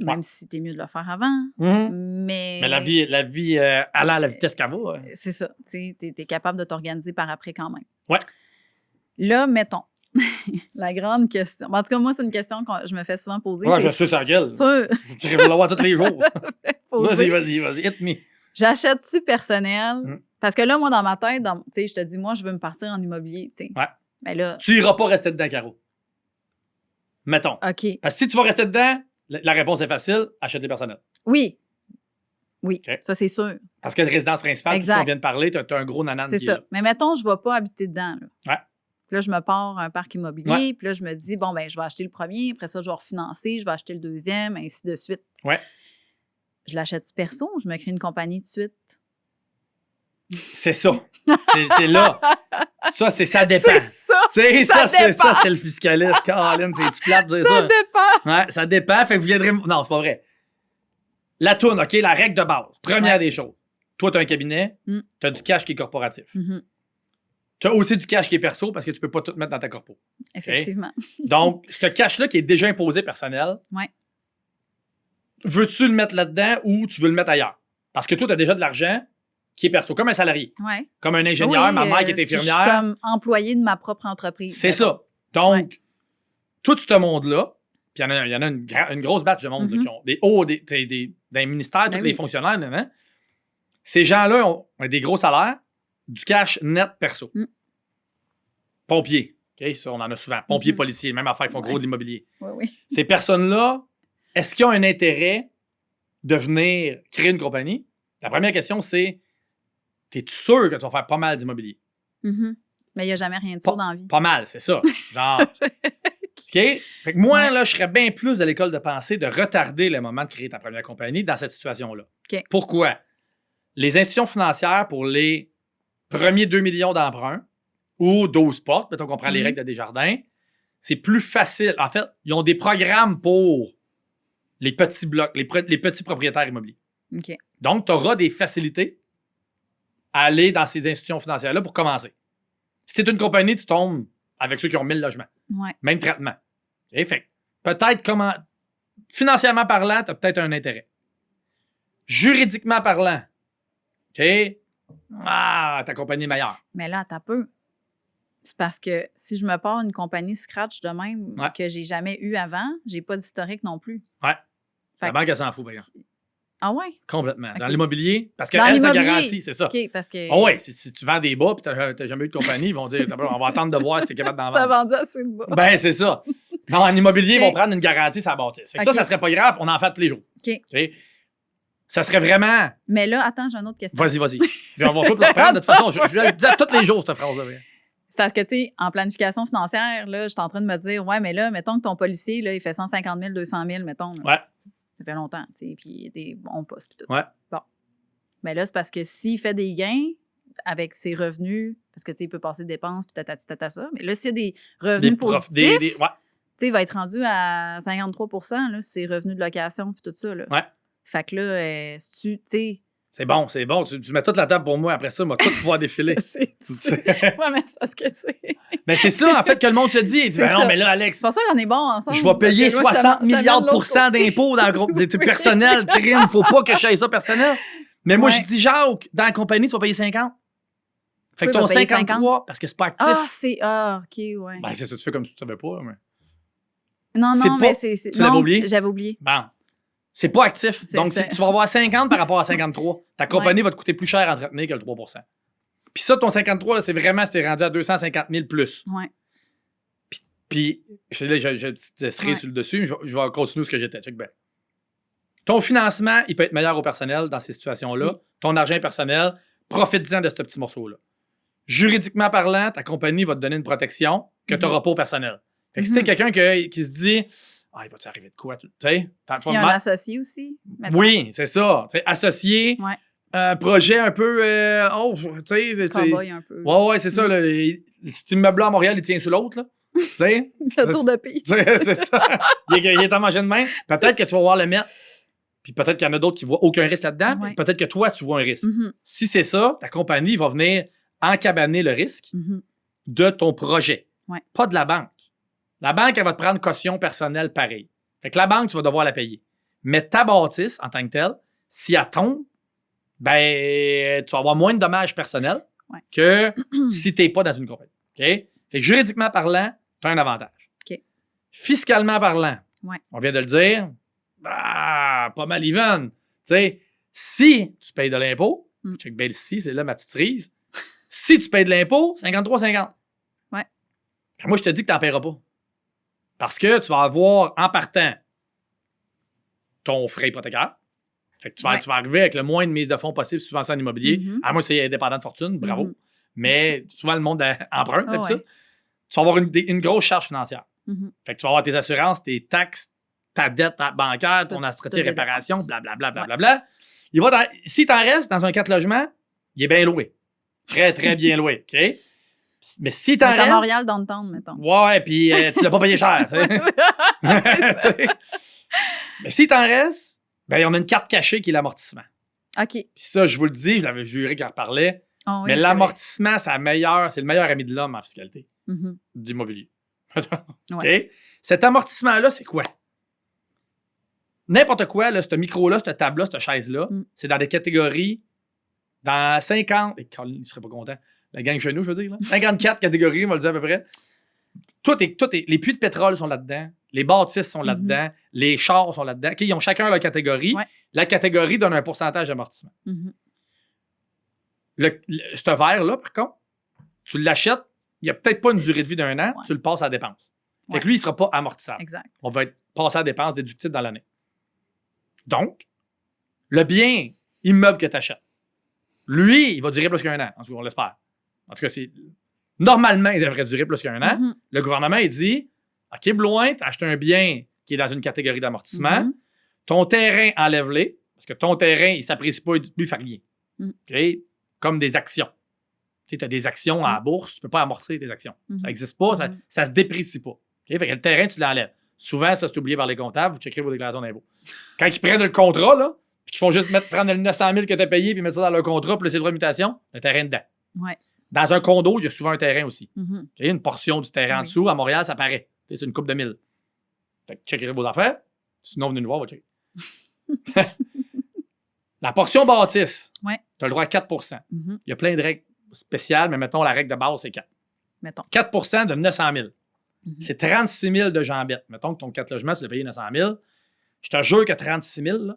même si t'es mieux de le faire avant. Mais la vie allant à la vitesse qu'elle va. C'est ça. Tu es capable de t'organiser par après quand même. Ouais. Là, mettons, la grande question. En tout cas, moi, c'est une question que je me fais souvent poser. Ouais, je sais sa gueule. Je vais l'avoir tous les jours. Vas-y, hit me. J'achète-tu personnel? Parce que là, moi, dans ma tête, je te dis, moi, je veux me partir en immobilier. T'sais. Ouais. Mais là, tu iras pas rester dedans, Caro. Mettons. OK. Parce que si tu vas rester dedans, la réponse est facile, achète-les personnels. Oui. Okay. Ça, c'est sûr. Parce que la résidence principale, comme on vient de parler, tu as un gros nanan. C'est ça. Mais mettons, je ne vais pas habiter dedans. Là. Ouais. Puis là, je me pars un parc immobilier. Puis là, je me dis, bon, ben je vais acheter le premier. Après ça, je vais refinancer. Je vais acheter le deuxième, ainsi de suite. Ouais. Je l'achète perso ou je me crée une compagnie de suite? C'est ça. C'est là. Ça dépend. C'est ça. C'est le fiscaliste. Caroline, c'est plate de dire ça. Ça dépend. Ouais, ça dépend. Fait que vous viendrez. Non, c'est pas vrai. La toune, OK, la règle de base. Première des choses. Toi, tu as un cabinet, tu as du cash qui est corporatif. Tu as aussi du cash qui est perso parce que tu peux pas tout mettre dans ta corpo. Effectivement. Okay? Donc, ce cash-là qui est déjà imposé personnel, veux-tu le mettre là-dedans ou tu veux le mettre ailleurs? Parce que toi, tu as déjà de l'argent qui est perso, comme un salarié. Comme un ingénieur, ma mère qui est infirmière. Je suis comme employé de ma propre entreprise. C'est ça. Donc, tout ce monde-là, puis il y en a une grosse batch de monde là, qui ont des hauts, des ministères, tous les fonctionnaires, ces gens-là ont des gros salaires, du cash net perso. Pompiers, OK? Ça, on en a souvent. Pompiers, policiers, même affaire, ils font gros de l'immobilier. Ces personnes-là, est-ce qu'ils ont un intérêt de venir créer une compagnie? La première question, c'est es-tu sûr que tu vas faire pas mal d'immobilier? Mais il n'y a jamais rien de sûr dans la vie. Pas mal, c'est ça. Genre. OK? Fait que moi, là, je serais bien plus de l'école de pensée de retarder le moment de créer ta première compagnie dans cette situation-là. Pourquoi? Les institutions financières, pour les premiers 2 millions d'emprunts ou 12 portes, mettons qu'on prend les règles de Desjardins, c'est plus facile. En fait, ils ont des programmes pour les petits blocs, les petits propriétaires immobiliers. Donc, tu auras des facilités à aller dans ces institutions financières-là pour commencer. Si tu es une compagnie, tu tombes avec ceux qui ont 1000 logements. Même traitement. Fait peut-être financièrement parlant, tu as peut-être un intérêt. Juridiquement parlant, ta compagnie est meilleure. Mais là, t'as peu. C'est parce que si je me pars une compagnie scratch de même que j'ai jamais eu avant, j'ai pas d'historique non plus. La banque, elle s'en fout, par exemple. Ah ouais? Complètement. Dans l'immobilier, parce qu'elle, ça garantit, c'est ça. Parce que... Ah ouais, si tu vends des bas et tu n'as jamais eu de compagnie, ils vont dire, on va attendre de voir si tu es capable d'en vendre. Tu as vendu assez de bas. Ben, c'est ça. Non, en immobilier, ils vont prendre une garantie sur la bâtisse. Ça serait pas grave, on en fait tous les jours. Ça serait vraiment... Mais là, attends, j'ai une autre question. Vas-y. On va tout le reprendre. De toute façon, je vais le dire tous les jours, cette phrase-là. C'est parce que, tu sais, en planification financière, là, je suis en train de me dire, ouais, mais là, mettons que ton policier, là, il fait 150 000, 200 000, mettons. Là. Ça fait longtemps, tu sais, puis il y a des bons postes, puis tout. Bon. Mais là, c'est parce que s'il fait des gains avec ses revenus, parce que, tu sais, il peut passer des dépenses, puis tata ça, mais là, s'il y a des revenus positifs, tu sais, il va être rendu à 53 là, ses revenus de location, puis tout ça, là. Fait que là, si tu sais... C'est bon. Tu mets toute la table pour moi. Après ça, moi, tout pouvoir défiler. mais c'est parce que c'est... Mais c'est ça, en fait, que le monde se dit. Il dit, non, mais là, Alex... C'est pour ça qu'on est bon ensemble. Je vais payer 60 milliards de pourcents d'impôts dans le groupe personnel. Crime, faut pas que je fasse ça personnel. Mais moi, je dis, Jacques, dans la compagnie, tu vas payer 50. Fait que ton 53, parce que c'est pas actif. OK, ouais. Ben, c'est ça, tu fais comme si tu savais pas. Mais... Non, mais c'est... Tu l'avais oublié? J'avais oublié. Bon. C'est pas actif. Donc, tu vas avoir 50 par rapport à 53. Ta compagnie va te coûter plus cher à entretenir que le 3 Puis ça, ton 53, là, c'est rendu à 250 000 plus. Puis là, j'ai une petite cerise sur le dessus. Je vais continuer ce que j'étais. Check bien. Ton financement, il peut être meilleur au personnel dans ces situations-là. Ton argent personnel, profite-en de ce petit morceau-là. Juridiquement parlant, ta compagnie va te donner une protection que tu n'auras pas au personnel. Fait que si t'es quelqu'un qui se dit... il va-tu arriver de quoi? Tu sais, s'il y a un associé aussi? Maintenant. Oui, c'est ça. T'sais, associé, un projet un peu... tu sais... Cowboy un peu. Ouais, c'est ça. Là, cet immeuble-là à Montréal, il tient sur l'autre. Tu sais? C'est le tour de pays. C'est ça. Il est en manger de main. Peut-être que tu vas voir le mettre. Puis peut-être qu'il y en a d'autres qui voient aucun risque là-dedans. Peut-être que toi, tu vois un risque. Si c'est ça, ta compagnie va venir encabaner le risque de ton projet. Pas de la banque. La banque, elle va te prendre caution personnelle pareil. Fait que la banque, tu vas devoir la payer. Mais ta bâtisse, en tant que telle, si elle tombe, ben, tu vas avoir moins de dommages personnels que si tu n'es pas dans une compagnie. Okay? Fait que juridiquement parlant, tu as un avantage. Fiscalement parlant, on vient de le dire, pas mal even. Tu sais, si tu payes de l'impôt, check bien ici, c'est là ma petite cerise. Si tu payes de l'impôt, 53,50. Moi, je te dis que tu n'en paieras pas. Parce que tu vas avoir, en partant, ton frais hypothécaire. Fait que tu vas arriver avec le moins de mise de fonds possible souvent en immobilier. À moi, c'est indépendant de fortune, bravo. Mais souvent, le monde emprunte comme ça. tu vas avoir une grosse charge financière. Mhm. Fait que tu vas avoir tes assurances, tes taxes, ta dette bancaire, ton assurance réparation, blablabla. Si tu en restes dans un 4 logements, il est bien loué. Très, très bien loué. OK? Mais si tu en restes. À Montréal, downtown, mettons. Ouais, puis tu l'as pas payé cher. Mais si tu en restes, ben, on a une carte cachée qui est l'amortissement. OK. Puis ça, je vous le dis, je l'avais juré qu'on reparlait. Oh, oui, mais l'amortissement, c'est le meilleur ami de l'homme en fiscalité d'immobilier. Ouais. OK? Cet amortissement-là, c'est quoi? N'importe quoi, là, ce micro-là, cette table-là, cette chaise-là, c'est dans des catégories, dans 50... Et Colin, il ne serait pas content. La gang chez nous, je veux dire. Là. 54 catégories, on va le dire à peu près. Les puits de pétrole sont là-dedans. Les bâtisses sont là-dedans. Les chars sont là-dedans. Okay, ils ont chacun leur catégorie. Ouais. La catégorie donne un pourcentage d'amortissement. Ce verre-là, par contre, tu l'achètes, il n'y a peut-être pas une durée de vie d'1 an, tu le passes à dépense. Fait que lui, il ne sera pas amortissable. Exact. On va être passé à dépense déductible dans l'année. Donc, le bien immeuble que tu achètes, lui, il va durer plus qu'1 an. En tout cas, on l'espère. En tout cas, normalement, il devrait durer plus qu'1 an. Le gouvernement, il dit, OK, Blouin, tu as acheté un bien qui est dans une catégorie d'amortissement. Ton terrain, enlève-les, parce que ton terrain, il ne s'apprécie pas, il ne fait rien. OK? Comme des actions. Tu as des actions à la bourse, tu ne peux pas amortir tes actions. Ça n'existe pas, ça ne se déprécie pas. Okay? Fait que le terrain, tu l'enlèves. Souvent, ça, c'est oublié par les comptables, vous checkerez vos déclarations d'impôts. Quand ils prennent le contrat, là, puis qu'ils font juste prendre le 900 000 que tu as payé puis mettre ça dans leur contrat, puis laisser le droit de mutation, le terrain dedans. Ouais. Dans un condo, il y a souvent un terrain aussi. Okay? Une portion du terrain en dessous, à Montréal, ça paraît. C'est une coupe de 1000. Fait que checkerez vos affaires. Sinon, venez nous voir, on va checker. La portion bâtisse, tu as le droit à 4 Il y a plein de règles spéciales, mais mettons, la règle de base, c'est 4. Mettons. 4 de 900 000. C'est 36 000 de jambettes. Mettons que ton 4 logements, tu l'as payé 900 000. Je te jure que 36 000, là,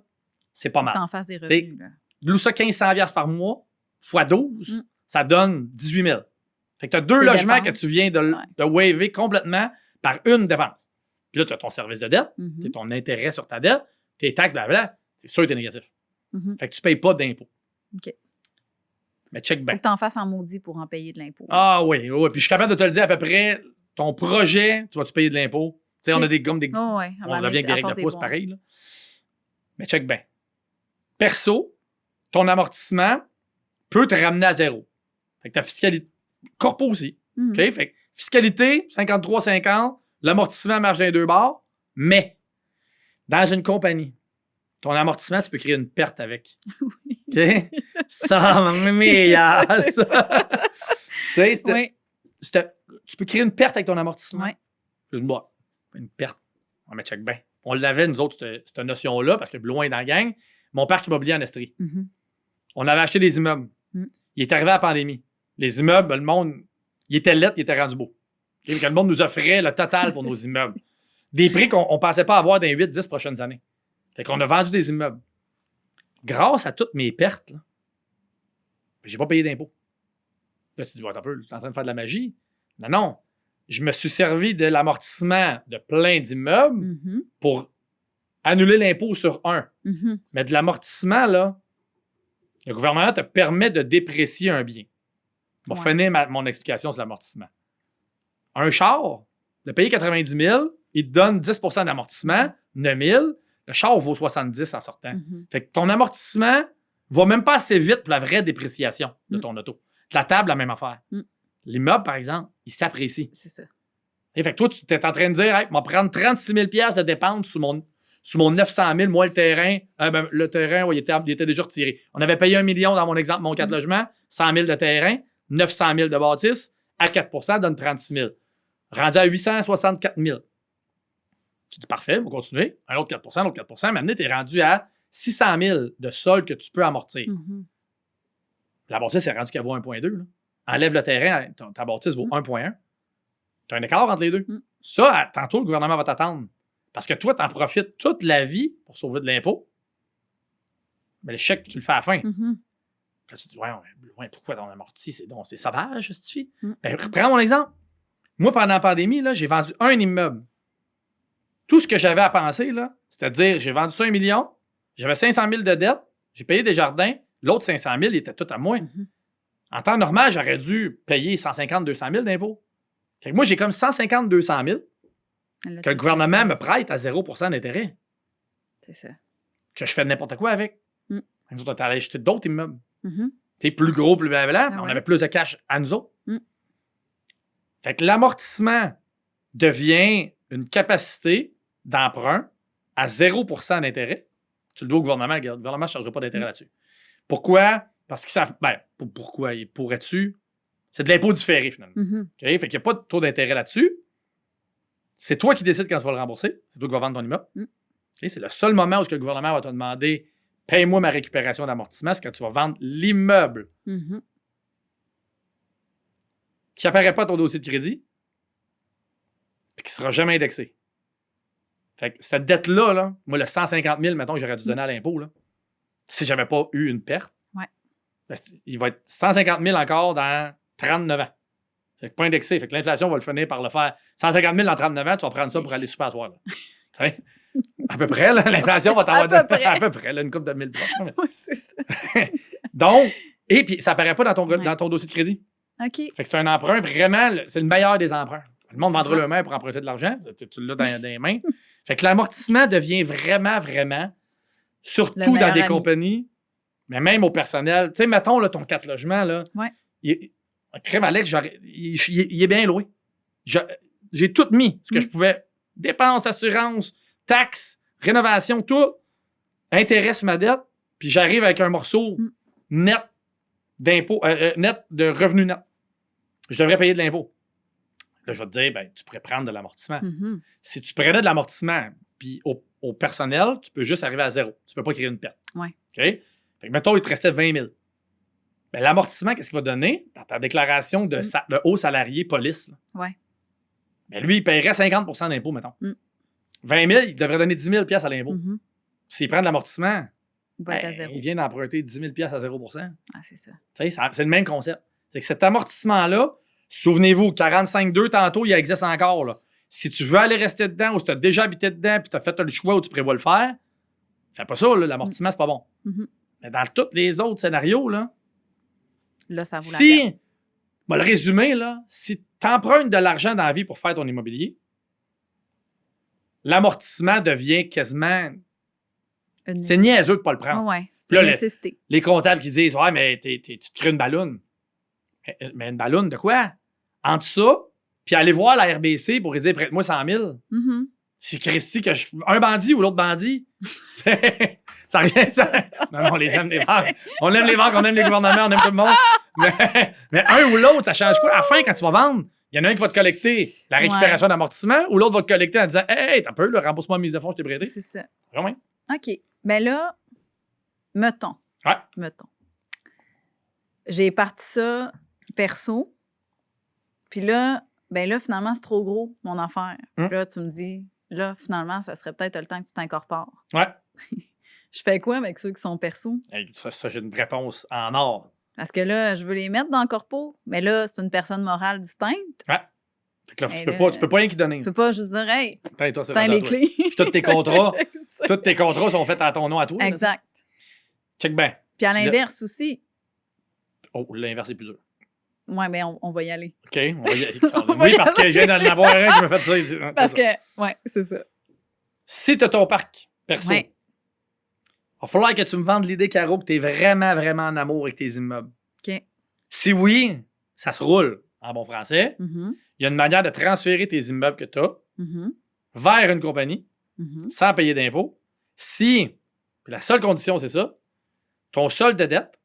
c'est pas mal. T'en fasses des revenus. Loue ça 1500 $ par mois, fois 12, ça donne 18 000. Fait que tu as 2 logements que tu viens de waver complètement par une dépense. Puis là, tu as ton service de dette, ton intérêt sur ta dette, tes taxes, blablabla. C'est sûr que tu es négatif. Fait que tu ne payes pas d'impôt. OK. Mais check bien. Faut que tu en fasses en maudit pour en payer de l'impôt. Ah oui. Puis je suis capable de te le dire à peu près, ton projet, tu vas-tu payer de l'impôt? Tu sais, on a des gommes, on revient avec des règles de pouce, pareil. Là. Mais check bien. Perso, ton amortissement peut te ramener à zéro. Fait que ta fiscalité, corpo aussi. OK? Fait que fiscalité, 53,50, l'amortissement marche dans les 2 bords, mais dans une compagnie, ton amortissement, tu peux créer une perte avec. OK? Ça, meilleur. Tu peux créer une perte avec ton amortissement. Oui. Excuse-moi. Une perte. On met check bien. On l'avait, nous autres, cette notion-là, parce que loin dans la gang, mon parc immobilier en Estrie. On avait acheté des immeubles. Il est arrivé à la pandémie. Les immeubles, le monde, il était lettre, il était rendu beau. Okay? Le monde nous offrait le total pour nos immeubles. Des prix qu'on ne pensait pas avoir dans les 8-10 prochaines années. Fait qu'on a vendu des immeubles. Grâce à toutes mes pertes, là, j'ai pas payé d'impôts. Là, tu te dis, attends un peu, tu es en train de faire de la magie. Non. Je me suis servi de l'amortissement de plein d'immeubles pour annuler l'impôt sur un. Mais de l'amortissement, là, le gouvernement te permet de déprécier un bien. Je vais finir mon explication sur l'amortissement. Un char, de payer 90 000, il te donne 10 d'amortissement, 9 000. Le char vaut 70 en sortant. Fait que ton amortissement va même pas assez vite pour la vraie dépréciation de ton auto. La table, la même affaire. L'immeuble, par exemple, il s'apprécie. C'est ça. Et fait que toi, tu es en train de dire, hey, je vais prendre 36 000 $ de dépenses sous mon 900 000, moi, le terrain. Le terrain, il était déjà retiré. On avait payé 1 million dans mon exemple, mon 4 logements, 100 000 de terrain, 900 000 de bâtisse, à 4 donne 36 000. Rendu à 864 000. Tu dis, parfait, on va continuer. Un autre 4 un autre 4 Maintenant, tu es rendu à 600 000 de sol que tu peux amortir. La bâtisse est rendue qu'elle vaut 1,2. Enlève le terrain, ta bâtisse vaut 1,1. Tu as un écart entre les deux. Ça, tantôt, le gouvernement va t'attendre. Parce que toi, tu en profites toute la vie pour sauver de l'impôt. Mais le chèque, tu le fais à la fin. Là, tu te dis, pourquoi ton amorti? C'est sauvage, cette fille. Ben, prends mon exemple. Moi, pendant la pandémie, là, j'ai vendu un immeuble. Tout ce que j'avais à penser, là, c'est-à-dire, j'ai vendu ça 1 million, j'avais 500 000 de dette, j'ai payé des jardins, l'autre 500 000, il était tout à moi. En temps normal, j'aurais dû payer 150 200 000 d'impôts. Fait que moi, j'ai comme 150 200 000 Là, que le gouvernement me prête à 0 d'intérêt. C'est ça. Que je fais n'importe quoi avec. Mm. Nous autres, on est allé acheter d'autres immeubles. Mhm. Tu sais, plus gros, plus blablabla, Ah on ouais. avait plus de cash à nous autres. Mm. Fait que l'amortissement devient une capacité d'emprunt à 0 d'intérêt. Tu le dois au gouvernement. Le gouvernement ne chargera pas d'intérêt là-dessus. Pourquoi? Parce qu'ils savent. Ben, pourquoi? Pourrais-tu? C'est de l'impôt différé, finalement. Mhm. OK? Fait qu'il n'y a pas de taux d'intérêt là-dessus. C'est toi qui décides quand tu vas le rembourser. C'est toi qui vas vendre ton immeuble. Mm. OK? C'est le seul moment où le gouvernement va te demander paye-moi ma récupération d'amortissement, c'est quand tu vas vendre l'immeuble Mhm. qui n'apparaît pas à ton dossier de crédit et qui ne sera jamais indexé. Fait que cette dette-là, là, moi, le 150 000, mettons, que j'aurais dû donner à l'impôt, là, si je n'avais pas eu une perte, Ouais. ben, il va être 150 000 encore dans 39 ans. Fait que pas indexé. Fait que l'inflation va le finir par le faire. 150 000 dans 39 ans, tu vas prendre ça pour aller super à soir. Là. Tu sais? À peu près, là, l'inflation va t'avoir À peu près. à peu près là, une couple de 1000 $. Ouais, c'est ça. Donc, et puis ça apparaît pas dans ton, Ouais. dans ton dossier de crédit. OK. Fait que c'est un emprunt vraiment, c'est le meilleur des emprunts. Le monde vendra Ouais. le main pour emprunter de l'argent. Tu l'as dans les mains. Fait que l'amortissement devient vraiment, vraiment, surtout Le dans meilleur des ami. compagnies, mais même au personnel. Tu sais, mettons là, ton 4 logements, là. Ouais. Crème Alex, il est bien loué. J'ai tout mis ce que je pouvais. Dépenses, assurances, taxes, rénovation, tout. Intérêt sur ma dette. Puis j'arrive avec un morceau net d'impôt, net de revenu net. Je devrais payer de l'impôt. Là, je vais te dire, ben, tu pourrais prendre de l'amortissement. Mhm. Si tu prenais de l'amortissement, puis au personnel, tu peux juste arriver à 0. Tu ne peux pas créer une perte. Ouais. OK? Fait que, mettons, il te restait 20 000. Ben, l'amortissement, qu'est-ce qu'il va donner dans ta déclaration de haut salarié police? Là? Ouais. Ben, lui, il paierait 50 d'impôt, mettons. 20 000, il devrait donner 10 000 à l'impôt. Mhm. S'il prend de l'amortissement, Il va être à ben, zéro. il vient d'emprunter 10 000 à 0 Tu Ah, c'est ça. sais, c'est le même concept. C'est que cet amortissement-là, souvenez-vous, 45,2 tantôt, il existe encore. Là. Si tu veux aller rester dedans ou si tu as déjà habité dedans puis tu as fait le choix où tu prévois le faire, fais pas ça, là, l'amortissement, c'est pas bon. Mhm. Mais dans tous les autres scénarios, là, Là, ça vaut la peine. le résumé, là, si tu empruntes de l'argent dans la vie pour faire ton immobilier, l'amortissement devient quasiment. Une C'est niaiseux de ne pas le Ah prendre. ouais, c'est Là, une le- nécessité. Les comptables qui disent ouais, mais tu te crées une balloune. Mais une balloune de quoi? Entre ça, puis aller voir la RBC pour lui dire prête-moi 100 000. Mhm. Si Christy, un bandit ou l'autre bandit, ça revient. Non, on les aime, les banques. On aime les banques, on aime les gouvernements, on aime tout le monde. Mais un ou l'autre, ça change quoi? À la fin, quand tu vas vendre, il y en a un qui va te collecter la récupération d'amortissement ou l'autre va te collecter en disant hey, t'as peu, rembourse-moi la mise de fonds, je t'ai prêté. C'est ça. Vraiment? OK. Mais là, mettons. Ouais. Mettons. J'ai parti ça perso. Puis là, ben là, finalement, c'est trop gros, mon affaire. Puis là, tu me dis, là, finalement, ça serait peut-être le temps que tu t'incorpores. Ouais. Je fais quoi avec ceux qui sont perso? Hey, ça j'ai une réponse en or. Parce que là, je veux les mettre dans le corpo, mais là, c'est une personne morale distincte. Ouais. Fait que là, Mais tu peux pas rien qui donner. Je peux pas juste dire, hey, Hey, toi, c'est t'as rendu à les toi. clés. Puis tous tes contrats sont faits à ton nom à toi. là. Exact. Check bien. Puis à l'inverse aussi. Oh, l'inverse est plus dur. Ouais, mais on va y aller. OK, on va y aller. On va Oui, y parce que aller. je viens d'en avoir un qui m'a fait ça. C'est Parce ça. que, ouais, c'est ça. Si tu as ton parc perso, Ouais. il va falloir que tu me vendes l'idée, Caro, que tu es vraiment, vraiment en amour avec tes immeubles. OK. Si oui, ça se roule en bon français. Mhm. Il y a une manière de transférer tes immeubles que tu as Mhm. vers une compagnie Mhm. sans payer d'impôts. Si, puis la seule condition, c'est ça, ton solde de dette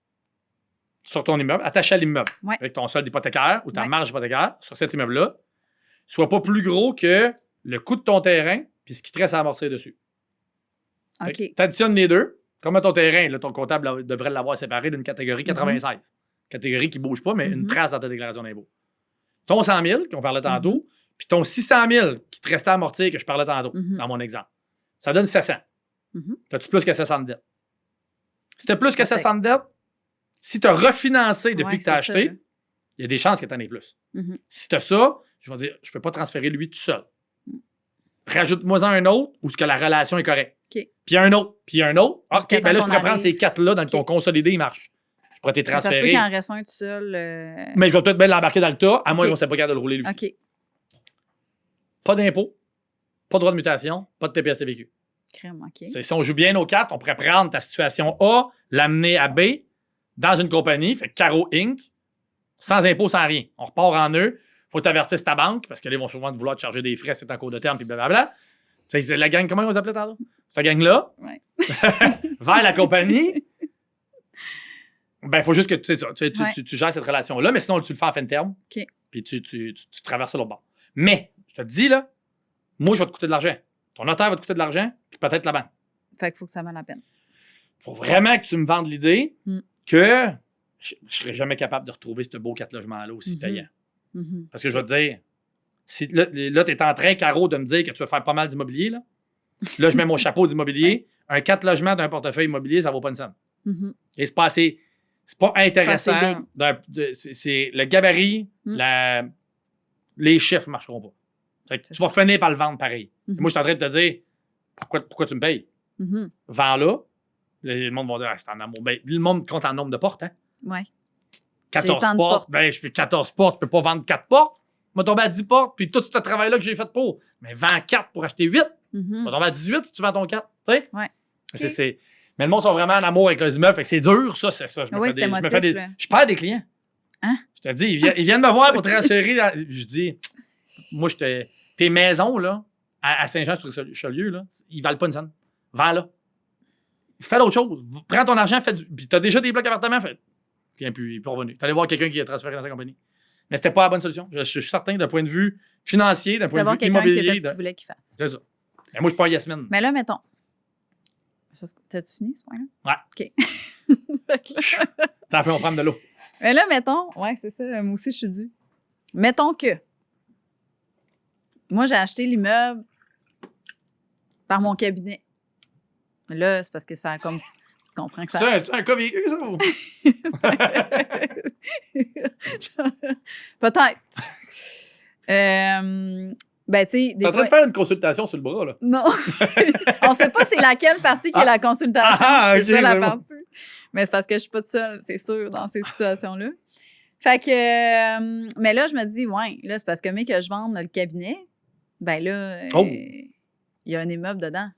sur ton immeuble, attaché à l'immeuble, Ouais. avec ton solde hypothécaire ou ta Ouais. marge hypothécaire sur cet immeuble-là, soit pas plus gros que le coût de ton terrain puis ce qui te reste à amortir dessus. OK. Tu additionnes les deux. Comme ton terrain, là, ton comptable devrait l'avoir séparé d'une catégorie 96. Catégorie qui ne bouge pas, mais une Mhm. trace dans ta déclaration d'impôt. Ton 100 000, qu'on parlait tantôt, puis ton 600 000 qui te restait à amortir, que je parlais tantôt, Mhm. dans mon exemple. Ça donne 700. Mhm. As-tu plus que 700 de dette? Si tu as plus que Peut-être. 700 de dette, si tu as refinancé depuis Ouais, que tu as c'est acheté, ça, là. il y a des chances que tu en aies plus. Mhm. Si tu as ça, je vais dire, je ne peux pas transférer lui tout seul. Rajoute-moi-en un autre où ce que la relation est correcte. OK. Puis un autre, puis un autre. Jusqu'à OK, ben là, je temps pourrais qu'on prendre ces arrive. 4-là dans ton OK. consolidé, il marche. Je pourrais te Ça se peut transférer. qu'il en reste un tout seul. Mais je vais peut-être bien l'embarquer dans le tas, à moins OK. qu'on ne sait pas capable de le rouler lui. OK. pas d'impôt, pas de droit de mutation, pas de TPS TVQ. Crème, OK. Si on joue bien nos cartes, on pourrait prendre ta situation A, l'amener à B dans une compagnie, fait Caro Inc., sans impôt, sans rien. On repart en eux. Faut t'avertir ta banque, parce que là, ils vont souvent te vouloir te charger des frais, c'est en cours de terme, puis blablabla. C'est la gang, comment ils appelaient tantôt? Cette gang-là, Ouais. vers la compagnie, ben, il faut juste que tu gères cette relation-là, mais sinon, tu le fais en fin de terme. OK. Puis tu traverses sur l'autre bord. Mais, je te dis, là, moi, je vais te coûter de l'argent. Ton notaire va te coûter de l'argent, puis peut-être la banque. Fait qu'il faut que ça vaille la peine. Il faut vraiment que tu me vendes l'idée que je ne serais jamais capable de retrouver ce beau 4 logements-là aussi payant. Parce que je vais te dire, si, là tu es en train, Caro, de me dire que tu vas faire pas mal d'immobilier. Là, je mets mon chapeau d'immobilier. Un 4 logements d'un portefeuille immobilier, ça ne vaut pas une scène. Et c'est pas assez. C'est pas intéressant. C'est le gabarit, les chiffres ne marcheront pas. Tu vas finir par le vendre pareil. Moi, je suis en train de te dire pourquoi tu me payes? Vends-là. Le monde va dire c'est en amour. Ben, le monde compte en nombre de portes. Hein? Ouais. 14 portes. Ben, je fais 14 portes. Je ne peux pas vendre 4 portes. Je vais tomber à 10 portes. Puis tout ce travail-là que j'ai fait pour. Mais vends 4 pour acheter 8. Tu vas tomber à 18 si tu vends ton 4. Tu sais? Ouais. Okay. Mais le monde sont vraiment en amour avec les immeubles. Fait que c'est dur, ça, c'est ça. Je perds des clients. Hein? Je te dis, ils viennent me voir pour transférer. Je dis, moi, tes maisons, là, à Saint-Jean-sur-Richelieu, là, ils valent pas une scène. Vends-là. Fais d'autres choses. Prends ton argent, puis tu as déjà des blocs d'appartements, puis il est revenu. Tu allais voir quelqu'un qui a transféré dans sa compagnie. Mais c'était pas la bonne solution. Je suis certain, d'un point de vue financier, d'un point de vue immobilier. Qui a fait ce qu'il voulait qu'il fasse. C'est ça. Mais moi, je suis pas un Yasmine. Mais là, mettons. T'as-tu fini, ce point-là? Ouais. OK. T'as fait, on prend de l'eau. Mais là, mettons. Ouais, c'est ça. Moi aussi, je suis due. Mettons que. Moi, j'ai acheté l'immeuble par mon cabinet. Là, c'est parce que ça a comme. Tu comprends que ça. C'est un cas vécu, ça? Peut-être. Ben, tu sais. T'es en train de faire une consultation sur le bras, là. Non. On sait pas c'est laquelle partie qui est la consultation. Okay, c'est ça la partie. Mais c'est parce que je suis pas toute seule, c'est sûr, dans ces situations-là. Fait que. Mais là, je me dis, ouais, là, c'est parce que, mais que je vende le cabinet, ben là, il y a un immeuble dedans.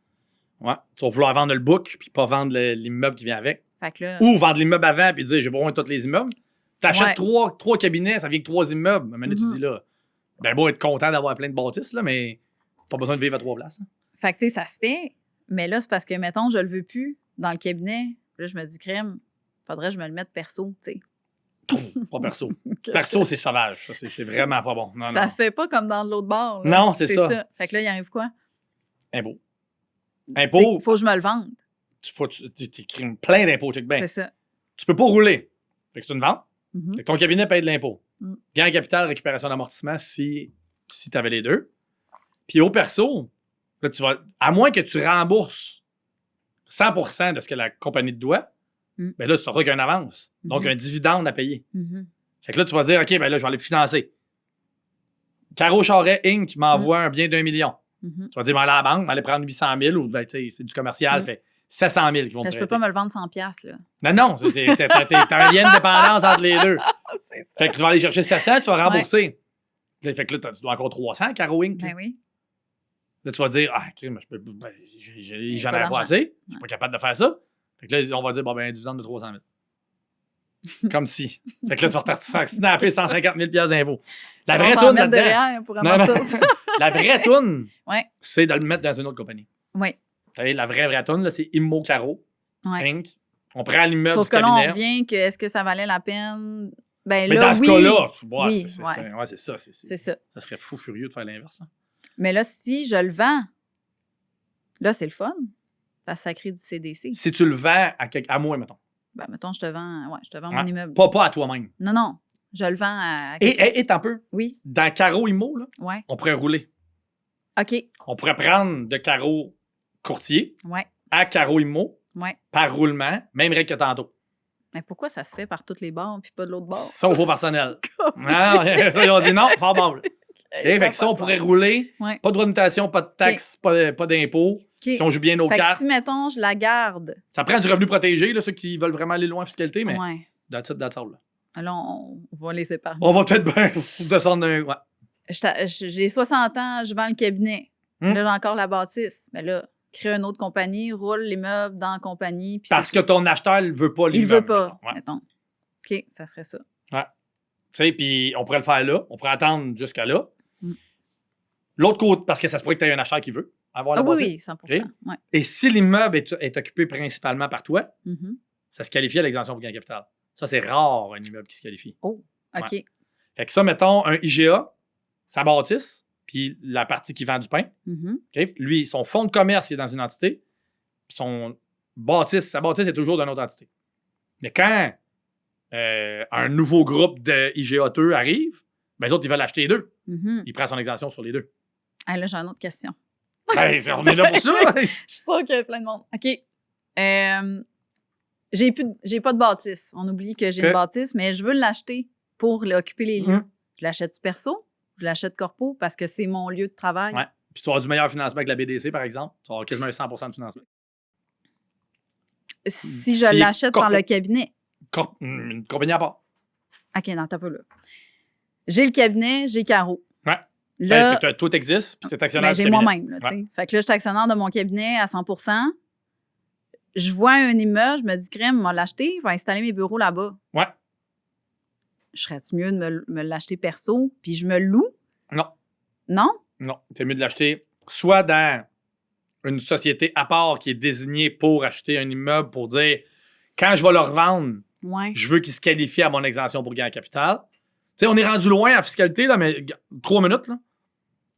Ouais. Tu vas vouloir vendre le book puis pas vendre l'immeuble qui vient avec. Fait que là, ou vendre l'immeuble avant puis dire j'ai besoin de tous les immeubles. T'achètes trois cabinets, ça vient que 3 immeubles. À un moment donné, tu dis là, ben bon, être content d'avoir plein de bâtisses, là, mais pas besoin de vivre à 3 places. Hein. Fait que tu sais, ça se fait. Mais là, c'est parce que, mettons, je le veux plus dans le cabinet. Là, je me dis, crème, faudrait que je me le mette perso, tu sais. Pas perso. Perso, c'est sauvage. Ça, c'est vraiment pas bon. Non, ça se fait pas comme dans l'autre bord. Là. Non, c'est ça. Fait que là, il arrive quoi? Impôt. Il faut que je me le vende. Tu écris plein d'impôts, check bien. C'est ça. Tu peux pas rouler. Fait que c'est une vente. Mm-hmm. Fait que ton cabinet paye de l'impôt. Gain en capital, récupération d'amortissement si tu avais les deux. Puis au perso, là, à moins que tu rembourses 100% de ce que la compagnie te doit, ben là, tu sauras qu'il y a une avance. Donc, un dividende à payer. Fait que là, tu vas dire, OK, ben là, je vais aller financer. Caro Charret Inc. m'envoie un bien d'1 million. Tu vas dire, ben, aller à la banque, aller prendre 800 000 ou ben, c'est du commercial, fait 700 000 qui vont te prêter. Je peux pas me le vendre 100 $. Là. Non, t'as un lien de dépendance entre les deux. Fait que tu vas aller chercher 700, tu vas rembourser. Ouais. Fait que là, tu dois encore 300, Caro Inc. Ben oui. Là, tu vas dire, j'en ai pas assez, je suis pas capable de faire ça. Fait que là, on va dire, bon, ben, un dividende de 300 000. Comme si. Fait que là, tu vas snapper 150 000 $ d'impôts. La vraie toune là-dedans. La vraie toune, c'est de le mettre dans une autre compagnie. Oui. La vraie toune, là, c'est Immo Caro Inc. On prend l'immeuble du cabinet. Sauf que là, on revient que est-ce que ça valait la peine? Ben, là, mais dans ce cas-là, c'est ça. C'est ça. Ça serait fou furieux de faire l'inverse. Hein. Mais là, si je le vends, là, c'est le fun. Parce que ça crée du CDC. Si tu le vends à moi, mettons. Ben, mettons, je te vends mon immeuble. Pas à toi-même. Non. Je le vends à et un peu. Oui. Dans Caro Immo, là, on pourrait rouler. OK. On pourrait prendre de Caro Courtier à Caro Immo par roulement, même règle que tantôt. Mais pourquoi ça se fait par tous les bords puis pas de l'autre bord? Sauf au personnel. Non, ça, ils ont dit non, fort bon. Fait que ça, on pourrait rouler. Pas de droit de mutation, pas de taxes, pas d'impôts. Si on joue bien nos cartes. Si, mettons, je la garde. Ça prend du revenu protégé, là, ceux qui veulent vraiment aller loin en fiscalité, mais that's it, that's all. Alors, on va les épargner. On va peut-être bien descendre d'un... J'ai 60 ans, je vends le cabinet. Là, j'ai encore la bâtisse. Mais là, crée une autre compagnie, roule l'immeuble dans la compagnie. Parce que ton acheteur ne veut pas l'immeuble. Il veut pas, mettons. OK, ça serait ça. Ouais. Tu sais, puis on pourrait le faire là. On pourrait attendre jusqu'à là. L'autre côté, parce que ça se pourrait que tu aies un acheteur qui veut avoir la bâtisse. Oui, 100%. Okay. Ouais. Et si l'immeuble est occupé principalement par toi, ça se qualifie à l'exemption pour gain capital. Ça, c'est rare, un immeuble qui se qualifie. Oh, OK. Ouais. Fait que ça, mettons, un IGA, sa bâtisse, puis la partie qui vend du pain. Okay? Lui, son fonds de commerce, il est dans une entité, puis sa bâtisse est toujours dans une autre entité. Mais quand un nouveau groupe de IGA2 arrive, ben les autres, ils veulent acheter les deux. Il prend son exemption sur les deux. Hey, là, j'ai une autre question. Ben, on est là pour ça. Je suis sûre qu'il y a plein de monde. OK. J'ai pas de bâtisse. On oublie que j'ai une bâtisse, mais je veux l'acheter pour occuper les lieux. Je l'achète perso, je l'achète corpo parce que c'est mon lieu de travail. Ouais. Puis tu vas avoir du meilleur financement que la BDC, par exemple. Tu vas avoir quasiment 100% de financement. Si je l'achète par le cabinet. Une compagnie à part. OK, non, t'as pas là. J'ai le cabinet, j'ai Caro. Ouais. Là, tout existe, puis tu es actionnaire du j'ai cabinet. moi-même. Là, fait que là, je suis actionnaire de mon cabinet à 100%. Je vois un immeuble, je me dis, crème, je vais l'acheter, je vais installer mes bureaux là-bas. Ouais. Serais-tu mieux de me l'acheter perso, puis je me loue? Non. Non? Non. C'est mieux de l'acheter soit dans une société à part qui est désignée pour acheter un immeuble pour dire, quand je vais le revendre, je veux qu'il se qualifie à mon exemption pour gain en capital. Tu sais, on est rendu loin en fiscalité, là, mais 3 minutes. Là.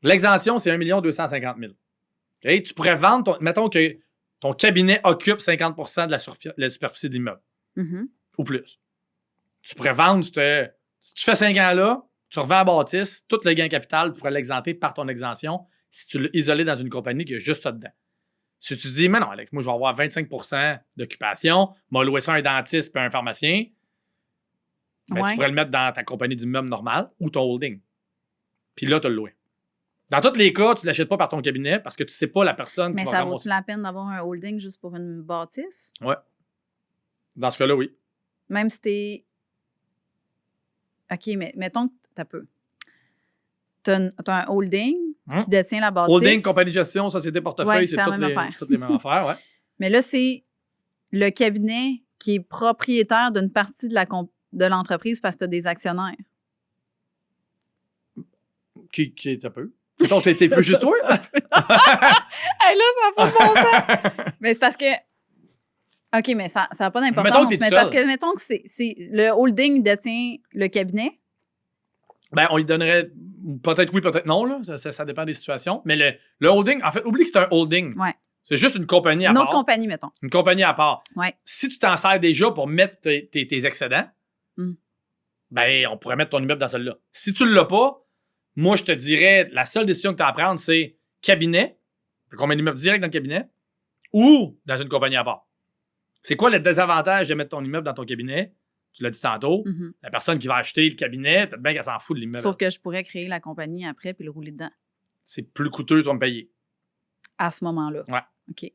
L'exemption, c'est 1 250 000. Okay? Tu pourrais vendre, mettons que ton cabinet occupe 50% de la superficie de l'immeuble. Ou plus. Tu pourrais vendre, si tu fais 5 ans là, tu revends la bâtisse, tout le gain capital, tu pourrais l'exempter par ton exemption si tu l'as isolé dans une compagnie qui a juste ça dedans. Si tu dis, mais non, Alex, moi, je vais avoir 25% d'occupation, je vais louer ça à un dentiste et un pharmacien, ben, tu pourrais le mettre dans ta compagnie d'immeuble normale ou ton holding. Puis là, tu as le loué. Dans tous les cas, tu ne l'achètes pas par ton cabinet parce que tu ne sais pas la personne qui va Mais ça vaut-tu la peine d'avoir un holding juste pour une bâtisse? Oui. Dans ce cas-là, oui. Même si t'es... OK, mais mettons que t'as peu. T'as un holding qui détient la bâtisse. Holding, compagnie de gestion, société portefeuille, c'est toutes les mêmes affaires. Ouais. Mais là, c'est le cabinet qui est propriétaire d'une partie de l'entreprise parce que tu as des actionnaires. Qui est un peu? Mettons, t'es plus juste toi? Hey, là, ça n'a pas de bon sens. Mais c'est parce que... OK, mais ça n'a pas d'importance. Mais parce que, mettons que c'est le holding détient le cabinet. Ben, on lui donnerait... Peut-être oui, peut-être non. Là. Ça dépend des situations. Mais le holding... En fait, oublie que c'est un holding. Ouais. C'est juste une compagnie à part. Une autre compagnie, mettons. Une compagnie à part. Ouais. Si tu t'en sers déjà pour mettre tes excédents, ben, on pourrait mettre ton immeuble dans celle-là. Si tu ne l'as pas, moi, je te dirais, la seule décision que tu as à prendre, c'est cabinet. Fait qu'on met l'immeuble direct dans le cabinet ou dans une compagnie à part. C'est quoi le désavantage de mettre ton immeuble dans ton cabinet? Tu l'as dit tantôt. La personne qui va acheter le cabinet, peut-être bien qu'elle s'en fout de l'immeuble. Sauf que je pourrais créer la compagnie après puis le rouler dedans. C'est plus coûteux, tu vas me payer. À ce moment-là. Ouais. OK.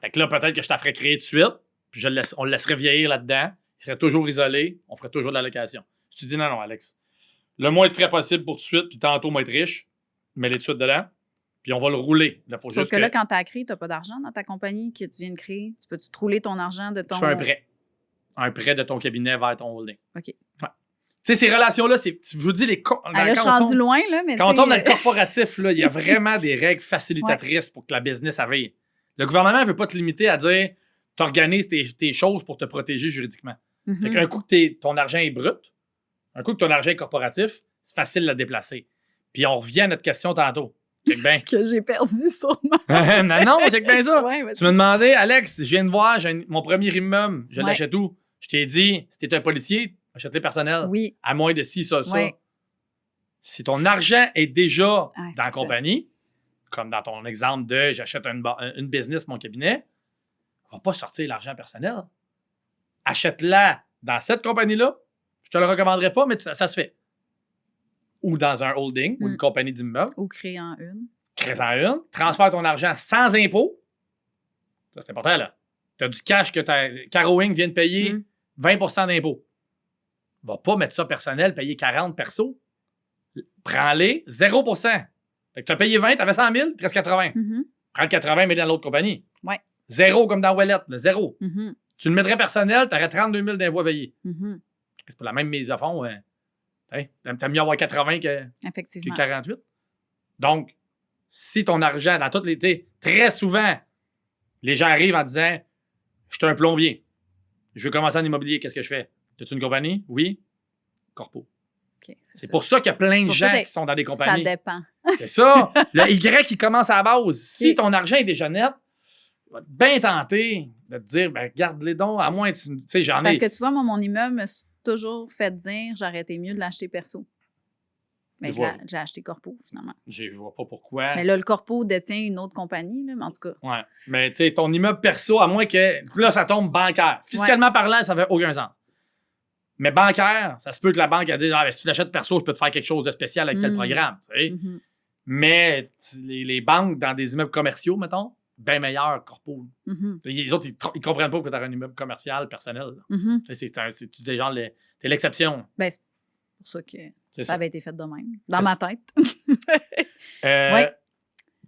Fait que là, peut-être que je t'en ferais créer tout de suite, puis on le laisserait vieillir là-dedans. Il serait toujours isolé. On ferait toujours de la location. Si tu dis non, Alex, le moins de frais possible pour tout de suite, puis tantôt, on va être riche, mets-les tout de suite dedans, puis on va le rouler. Là, faut Sauf juste que là, quand tu as créé, tu n'as pas d'argent dans ta compagnie que tu viens de créer. Tu peux-tu te rouler ton argent de ton... Tu fais un prêt. Un prêt de ton cabinet vers ton holding. OK. Ouais. Tu sais, ces relations-là, je vous dis, là, je suis rendu loin, là, mais quand on tombe dans le corporatif, là, il y a vraiment des règles facilitatrices pour que la business aille. Le gouvernement ne veut pas te limiter à dire tu organises tes choses pour te protéger juridiquement. Fait qu'un coup que ton argent est brut, un coup que ton argent est corporatif, c'est facile de le déplacer. Puis on revient à notre question tantôt. Check bien. Que j'ai perdu sûrement. non, check bien ça. Ouais, tu me demandais, Alex, je viens de voir, mon premier immeuble, je l'achète où? Je t'ai dit, si t'es un policier, achète-les personnels. Oui. À moins de ci, ça. Ouais. Si ton argent est déjà dans la ça. compagnie, comme dans ton exemple de j'achète une business, mon cabinet, on va pas sortir l'argent personnel. Achète-la dans cette compagnie-là. Je te le recommanderais pas, mais ça se fait. Ou dans un holding ou une compagnie d'immeubles. Ou créer en une. Crée-en une. Transfère ton argent sans impôt. Ça, c'est important, là. Tu as du cash que Caro Inc. vient de payer 20% d'impôt. Va pas mettre ça personnel, payer 40 perso. Prends-les 0%. Fait que tu as payé 20, tu avais 100 000, il te reste 80. Prends le 80, mets dans l'autre compagnie. Ouais. Zéro comme dans Wallet, zéro. Mm-hmm. Tu le mettrais personnel, tu aurais 32 000 d'impôts à payer. C'est pas la même mise à fond. T'as mieux avoir 80 que 48. Donc, si ton argent, dans toutes les. Très souvent, les gens arrivent en disant je suis un plombier. Je veux commencer en immobilier, qu'est-ce que je fais? As-tu une compagnie? Oui. Corpo. Okay, c'est pour ça qu'il y a plein de gens qui sont dans des compagnies. Ça dépend. C'est ça. Le Y qui commence à la base. Si ton argent est déjà net, tu vas être bien tenté de te dire, ben, garde-les donc, à moins que tu sais, j'en ai. Parce que tu vois, moi, mon immeuble me suis toujours fait dire, j'aurais été mieux de l'acheter perso. Mais j'ai acheté corpo, finalement. Je vois pas pourquoi. Mais là, le corpo détient une autre compagnie, là, mais en tout cas. Ouais. Mais tu sais, ton immeuble perso, à moins que là, ça tombe bancaire. Fiscalement parlant, ça fait aucun sens. Mais bancaire, ça se peut que la banque a dit si tu l'achètes perso, je peux te faire quelque chose de spécial avec tel programme. Tu sais. Mais les banques dans des immeubles commerciaux, mettons, bien meilleurs corpo. Les autres, ils comprennent pas que tu as un immeuble commercial personnel. C'est genre t'es l'exception. Ben, c'est pour ça que ça avait été fait de même. Dans ma tête.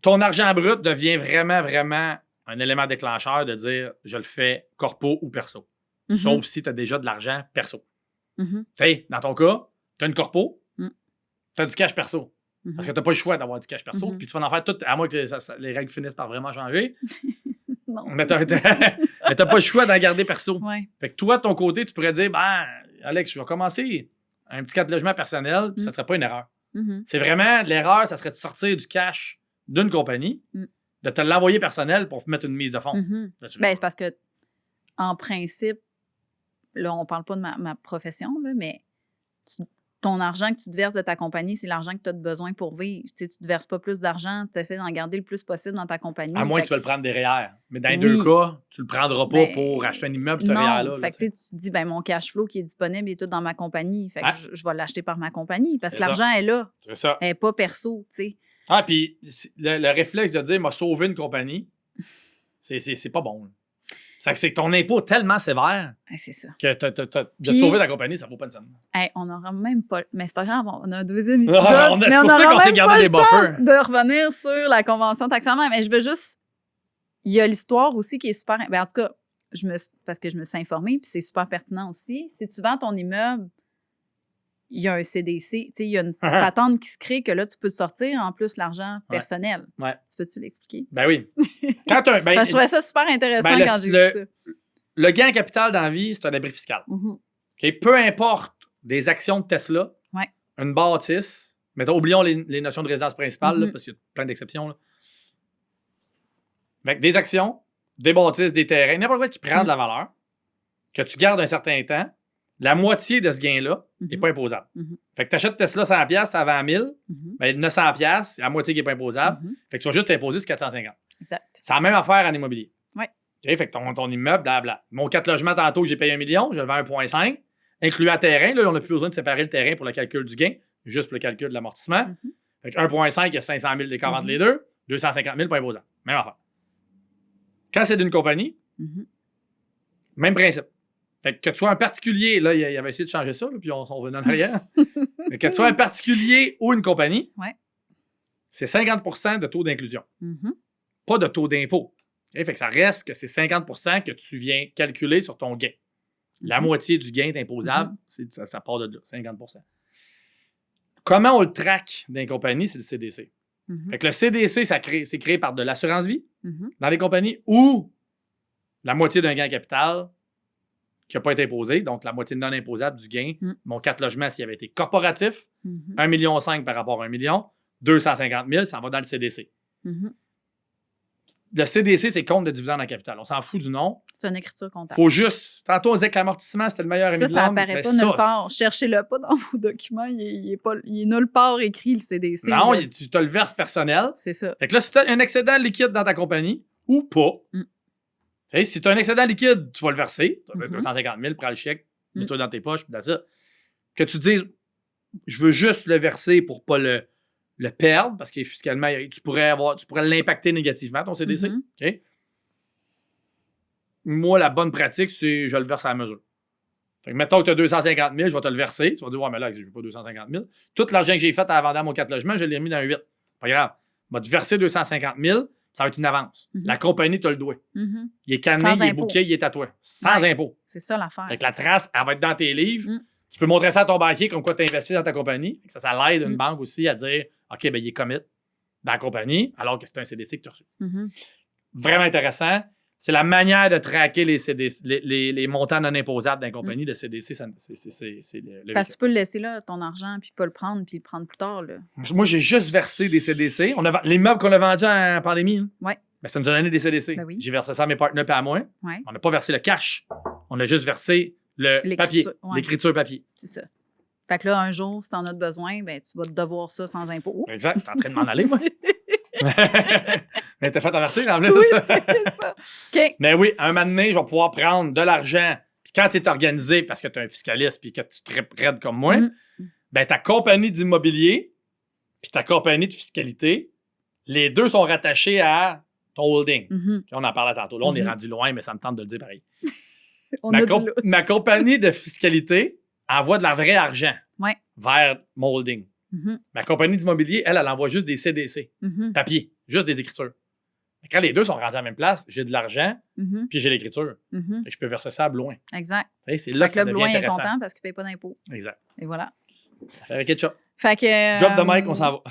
Ton argent brut devient vraiment, vraiment un élément déclencheur de dire je le fais corpo ou perso. Sauf si tu as déjà de l'argent perso. Dans ton cas, tu as une corpo, tu as du cash perso. Parce que tu n'as pas le choix d'avoir du cash perso. Puis tu vas en faire tout, à moins que les règles finissent par vraiment changer. Non. Mais tu n'as pas le choix d'en garder perso. Ouais. Fait que toi, de ton côté, tu pourrais dire Alex, je vais commencer un petit 4 logements personnel, puis ça ne serait pas une erreur. C'est vraiment l'erreur, ça serait de sortir du cash d'une compagnie, de te l'envoyer personnel pour mettre une mise de fonds. Ben, c'est parce que, en principe, là, on ne parle pas de ma profession, là, mais ton argent que tu te verses de ta compagnie, c'est l'argent que tu as besoin pour vivre. Tu ne te verses pas plus d'argent, tu essaies d'en garder le plus possible dans ta compagnie. À moins que tu veux le prendre derrière. Mais dans les deux cas, tu ne le prendras pas pour acheter un immeuble, ce REER-là. Fait que tu te dis, mon cash flow qui est disponible est tout dans ma compagnie. Fait que je vais l'acheter par ma compagnie parce que l'argent est là. C'est ça. Elle n'est pas perso, tu sais. Puis le réflexe de dire, m'a sauvé une compagnie, c'est pas bon. C'est que ton impôt tellement sévère c'est ça. que de sauver ta compagnie, ça vaut pas de scène. On n'aura même pas... Mais c'est pas grave, on a un deuxième épisode. C'est pour ça qu'on s'est gardé des buffers. De revenir sur la convention taxable. Mais je veux juste... Il y a l'histoire aussi qui est super... en tout cas, parce que je me suis informée, puis c'est super pertinent aussi. Si tu vends ton immeuble, il y a un CDC, il y a une patente qui se crée que là, tu peux te sortir en plus l'argent personnel. Ouais. Tu peux-tu l'expliquer? Ben oui. Je trouvais ça super intéressant quand j'ai vu ça. Le gain en capital dans la vie, c'est un abri fiscal. Peu importe des actions de Tesla, une bâtisse, mettons, oublions les notions de résidence principale, là, parce qu'il y a plein d'exceptions. Des actions, des bâtisses, des terrains, n'importe quoi qui prend de la valeur, que tu gardes un certain temps, la moitié de ce gain-là n'est pas imposable. Fait que tu achètes Tesla 100$, tu as 20 000, 900$, c'est la moitié qui n'est pas imposable. Fait que tu vas juste t'imposer sur 450. Exact. C'est la même affaire en immobilier. Ouais. Okay, fait que ton immeuble, blabla. Mon 4 logements tantôt, j'ai payé 1 million, je le vends 1,5, incluant terrain. Là, on n'a plus besoin de séparer le terrain pour le calcul du gain, juste pour le calcul de l'amortissement. Fait que 1,5, il y a 500 000 d'écart entre les deux, 250 000 pas imposable. Même affaire. Quand c'est d'une compagnie, même principe. Fait que tu sois un particulier, là, il avait essayé de changer ça, là, puis on revenait en arrière. Que tu sois un particulier ou une compagnie, c'est 50% de taux d'inclusion. Pas de taux d'impôt. Okay? Fait que ça reste que c'est 50% que tu viens calculer sur ton gain. La moitié du gain est imposable, ça part de là, 50%. Comment on le traque dans les compagnies? C'est le CDC. Fait que le CDC, c'est créé par de l'assurance vie dans les compagnies ou la moitié d'un gain en capital qui n'a pas été imposé, donc la moitié non imposable du gain. Mon 4 logements, s'il avait été corporatif, 1,5 million par rapport à 1 million, 250 000, ça va dans le CDC. Le CDC, c'est compte de dividendes en capital. On s'en fout du nom. C'est une écriture comptable. Faut juste... Tantôt, on disait que l'amortissement, c'était le meilleur ami de l'homme. Ça apparaît pas nulle part. Cherchez-le pas dans vos documents. Il est nulle part écrit, le CDC. Non, tu te le verses personnel. C'est ça. Fait que là, si tu as un excédent liquide dans ta compagnie, ou pas, si tu as un excédent liquide, tu vas le verser. Tu as 250 000, prends le chèque, mets-toi dans tes poches, puis dans ça. Que tu dises, je veux juste le verser pour pas le perdre, parce que fiscalement, tu pourrais l'impacter négativement, ton CDC. Okay? Moi, la bonne pratique, c'est je le verse à la mesure. Fait que mettons que tu as 250 000, je vais te le verser. Tu vas dire, ouais, mais là, je ne veux pas 250 000. Tout l'argent que j'ai fait à vendre mon 4 logements, je l'ai remis dans un 8. Pas grave. Je vais te verser 250 000, ça va être une avance. La compagnie te le doit. Il est canné, il est booké, il est à toi. Sans impôt. C'est ça l'affaire. Fait que la trace, elle va être dans tes livres. Tu peux montrer ça à ton banquier comme quoi tu as investi dans ta compagnie. Ça l'aide une banque aussi à dire, OK, ben il est commit dans la compagnie, alors que c'est un CDC que tu as reçu. Vraiment intéressant. C'est la manière de traquer les CDC, les montants non imposables d'une compagnie. Le CDC, c'est le parce que tu peux le laisser là, ton argent, puis pas le prendre, puis le prendre plus tard. Là. Moi, j'ai juste versé des CDC. Les meubles qu'on a vendus en pandémie, ben, ça nous a donné des CDC. Ben oui. J'ai versé ça à mes partenaires et à moi. Ouais. On n'a pas versé le cash. On a juste versé le papier, l'écriture papier. C'est ça. Fait que là, un jour, si tu en as besoin, ben, tu vas te devoir ça sans impôt. Exact. T'es en train de m'en aller, moi. Mais t'as fait avertir en plus. Oui, c'est ça. OK. Mais oui, un moment donné, je vais pouvoir prendre de l'argent. Puis quand tu es organisé, parce que tu es un fiscaliste puis que tu te raides comme moi, ben ta compagnie d'immobilier puis ta compagnie de fiscalité, les deux sont rattachés à ton holding. Puis on en parlait tantôt. Là, on est rendu loin, mais ça me tente de le dire pareil. Ma compagnie de fiscalité envoie de la vraie argent vers mon holding. Ma compagnie d'immobilier, elle envoie juste des CDC, papier, juste des écritures. Mais quand les deux sont rendus à la même place, j'ai de l'argent, puis j'ai l'écriture. Fait que je peux verser ça à Blouin. Exact. C'est là que ça devient Blouin est intéressant. content parce qu'il ne paye pas d'impôts. Exact. Et voilà. Avec ketchup. Fait que, drop the mic, on s'en va.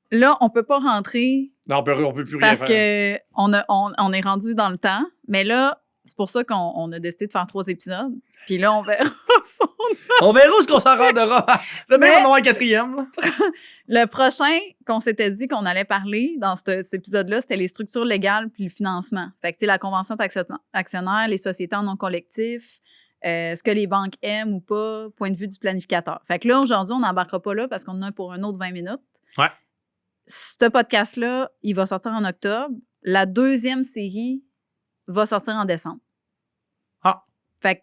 Là, on ne peut pas rentrer. Non, on peut plus rien parce faire. Parce qu'on est rendu dans le temps. Mais là, c'est pour ça qu'on a décidé de faire 3 épisodes. Puis là, on verra On verra où ce qu'on s'en rendra. Demain, on va avoir un 4e. Là. Le prochain qu'on s'était dit qu'on allait parler dans cet épisode-là, c'était les structures légales puis le financement. Fait que, tu sais, la convention d'actionnaire, les sociétés en non collectif, ce que les banques aiment ou pas, point de vue du planificateur. Fait que là, aujourd'hui, on n'embarquera pas là parce qu'on en a pour un autre 20 minutes. Ouais. Ce podcast-là, il va sortir en octobre. La 2e série va sortir en décembre. Ah. Fait que,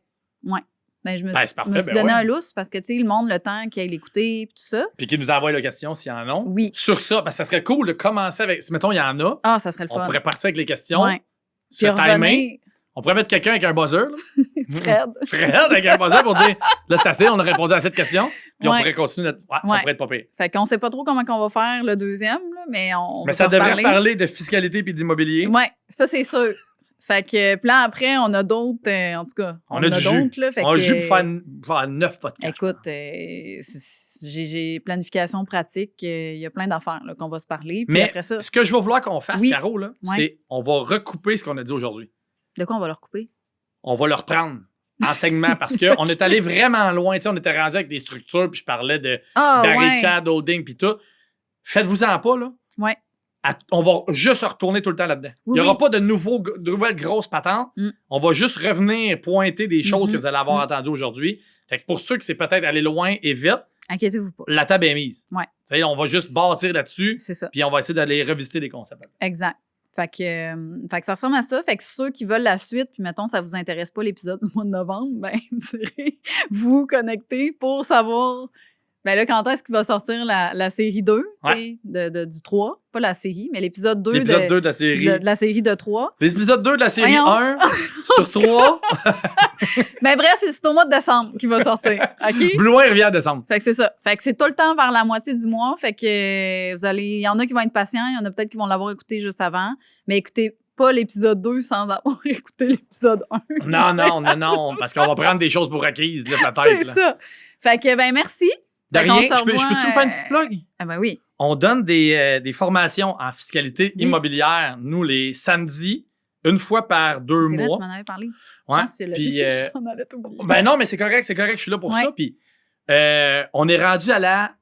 ouais. Ben, je me suis donné un lousse parce que, tu sais, le monde, le temps qu'il aille l'écouter et tout ça. Puis qu'ils nous envoient la question s'il y en a. Oui. Sur ça, parce que ça serait cool de commencer avec. Si, mettons, il y en a. Ah, ça serait le fun. On pourrait partir avec les questions. Ouais. Se timer. On pourrait mettre quelqu'un avec un buzzer. Là. Fred avec un buzzer pour dire là, c'est assez, on a répondu à cette question. Puis on pourrait continuer notre. Ouais, ça pourrait être pas pire. Fait qu'on sait pas trop comment on va faire le 2e, là, mais on mais ça devrait parler de fiscalité puis d'immobilier. Oui, ça, c'est sûr. Fait que, puis là, après, on a d'autres. En tout cas, on a d'autres. Là, on a jus pour faire 9 podcasts. Écoute, j'ai planification pratique. Il y a plein d'affaires là, qu'on va se parler. Puis mais après ça, ce que je vais vouloir qu'on fasse, Caro, là, c'est on va recouper ce qu'on a dit aujourd'hui. De quoi on va le recouper? On va le reprendre en segment parce qu'on est allé vraiment loin. On était rendu avec des structures, puis je parlais de barricade, holding, puis tout. Faites-vous-en pas, là. Oui. On va juste se retourner tout le là-dedans. Il n'y aura pas de nouvelles grosses patentes. On va juste revenir pointer des choses que vous allez avoir entendues aujourd'hui. Fait que pour ceux qui c'est peut-être aller loin et vite, inquiétez-vous pas. La table est mise. Ouais. On va juste bâtir là-dessus. C'est ça. Puis on va essayer d'aller revisiter des concepts. Exact. Fait que ça ressemble à ça. Fait que ceux qui veulent la suite, puis mettons, ça vous intéresse pas l'épisode du mois de novembre, ben, vous irez vous connecter pour savoir, ben là, quand est-ce qu'il va sortir la série 2 du 3. Pas la série, mais l'épisode 2 l'épisode 2 de la série. De la série de 3. L'épisode 2 de la série 1 sur 3. Ben bref, c'est au mois de décembre qu'il va sortir. OK? Blouin revient en décembre. Fait que c'est ça. Fait que c'est tout le temps vers la moitié du mois. Fait que il y en a qui vont être patients, il y en a peut-être qui vont l'avoir écouté juste avant. Mais écoutez pas l'épisode 2 sans avoir écouté l'épisode 1. Non, parce qu'on va prendre des choses pour acquises, là, peut-être. C'est ça. Fait que, ben merci. De rien. Je peux-tu me faire une petite plug? Ah ben oui. On donne des formations en fiscalité immobilière, nous, les samedis, une fois par 2 mois. C'est vrai, tu m'en avais parlé. Ouais. Puis, je t'en avais oublié. Ben non, mais c'est correct, je suis là pour ça. Puis, on est rendu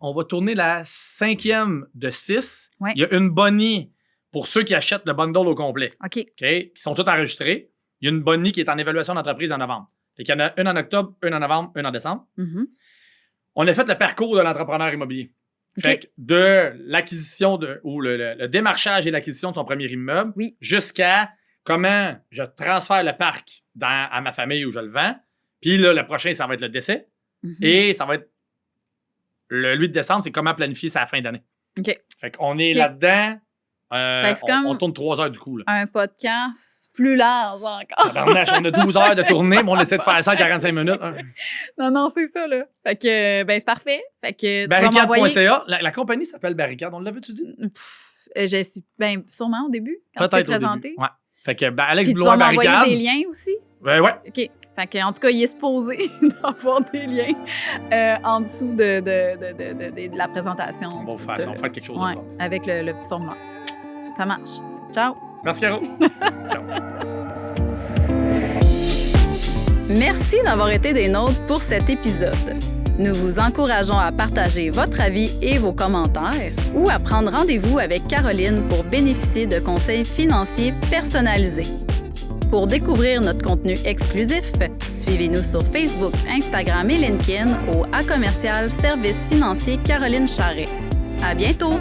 on va tourner la 5e de 6. Ouais. Il y a une bonnie pour ceux qui achètent le bundle au complet. OK. Qui sont tous enregistrés. Il y a une bonnie qui est en évaluation d'entreprise en novembre. Fait qu'il y en a une en octobre, une en novembre, une en décembre. On a fait le parcours de l'entrepreneur immobilier. Fait que de l'acquisition ou le démarchage et l'acquisition de son premier immeuble jusqu'à comment je transfère le parc à ma famille où je le vends. Puis là, le prochain, ça va être le décès. Et ça va être le 8 décembre, c'est comment planifier sa fin d'année. OK. Fait qu'on est là-dedans C'est comme on tourne 3 heures du coup. Là. un podcast plus large encore. Tabarnache, on a 12 heures de tournée, mais on essaie de faire ça en 45 minutes. Non, c'est ça, là. Fait que, c'est parfait. Fait que tu vas m'envoyer... Barricade.ca. La compagnie s'appelle Barricade. On l'avait-tu dit? Sûrement au début, quand tu t'es présenté. Ouais. Fait que Alex Puis Blouin, Barricade. Tu vas m'envoyer des liens aussi? Ouais. OK. Fait que, en tout cas, il est supposé d'avoir des liens en dessous de la présentation. On va faire quelque chose ouais, de bon. avec le petit formulaire. Ça marche. Ciao. Merci, Caro. Ciao. Merci d'avoir été des nôtres pour cet épisode. Nous vous encourageons à partager votre avis et vos commentaires ou à prendre rendez-vous avec Caroline pour bénéficier de conseils financiers personnalisés. Pour découvrir notre contenu exclusif, suivez-nous sur Facebook, Instagram et LinkedIn au @Service financier Caroline Charret. À bientôt!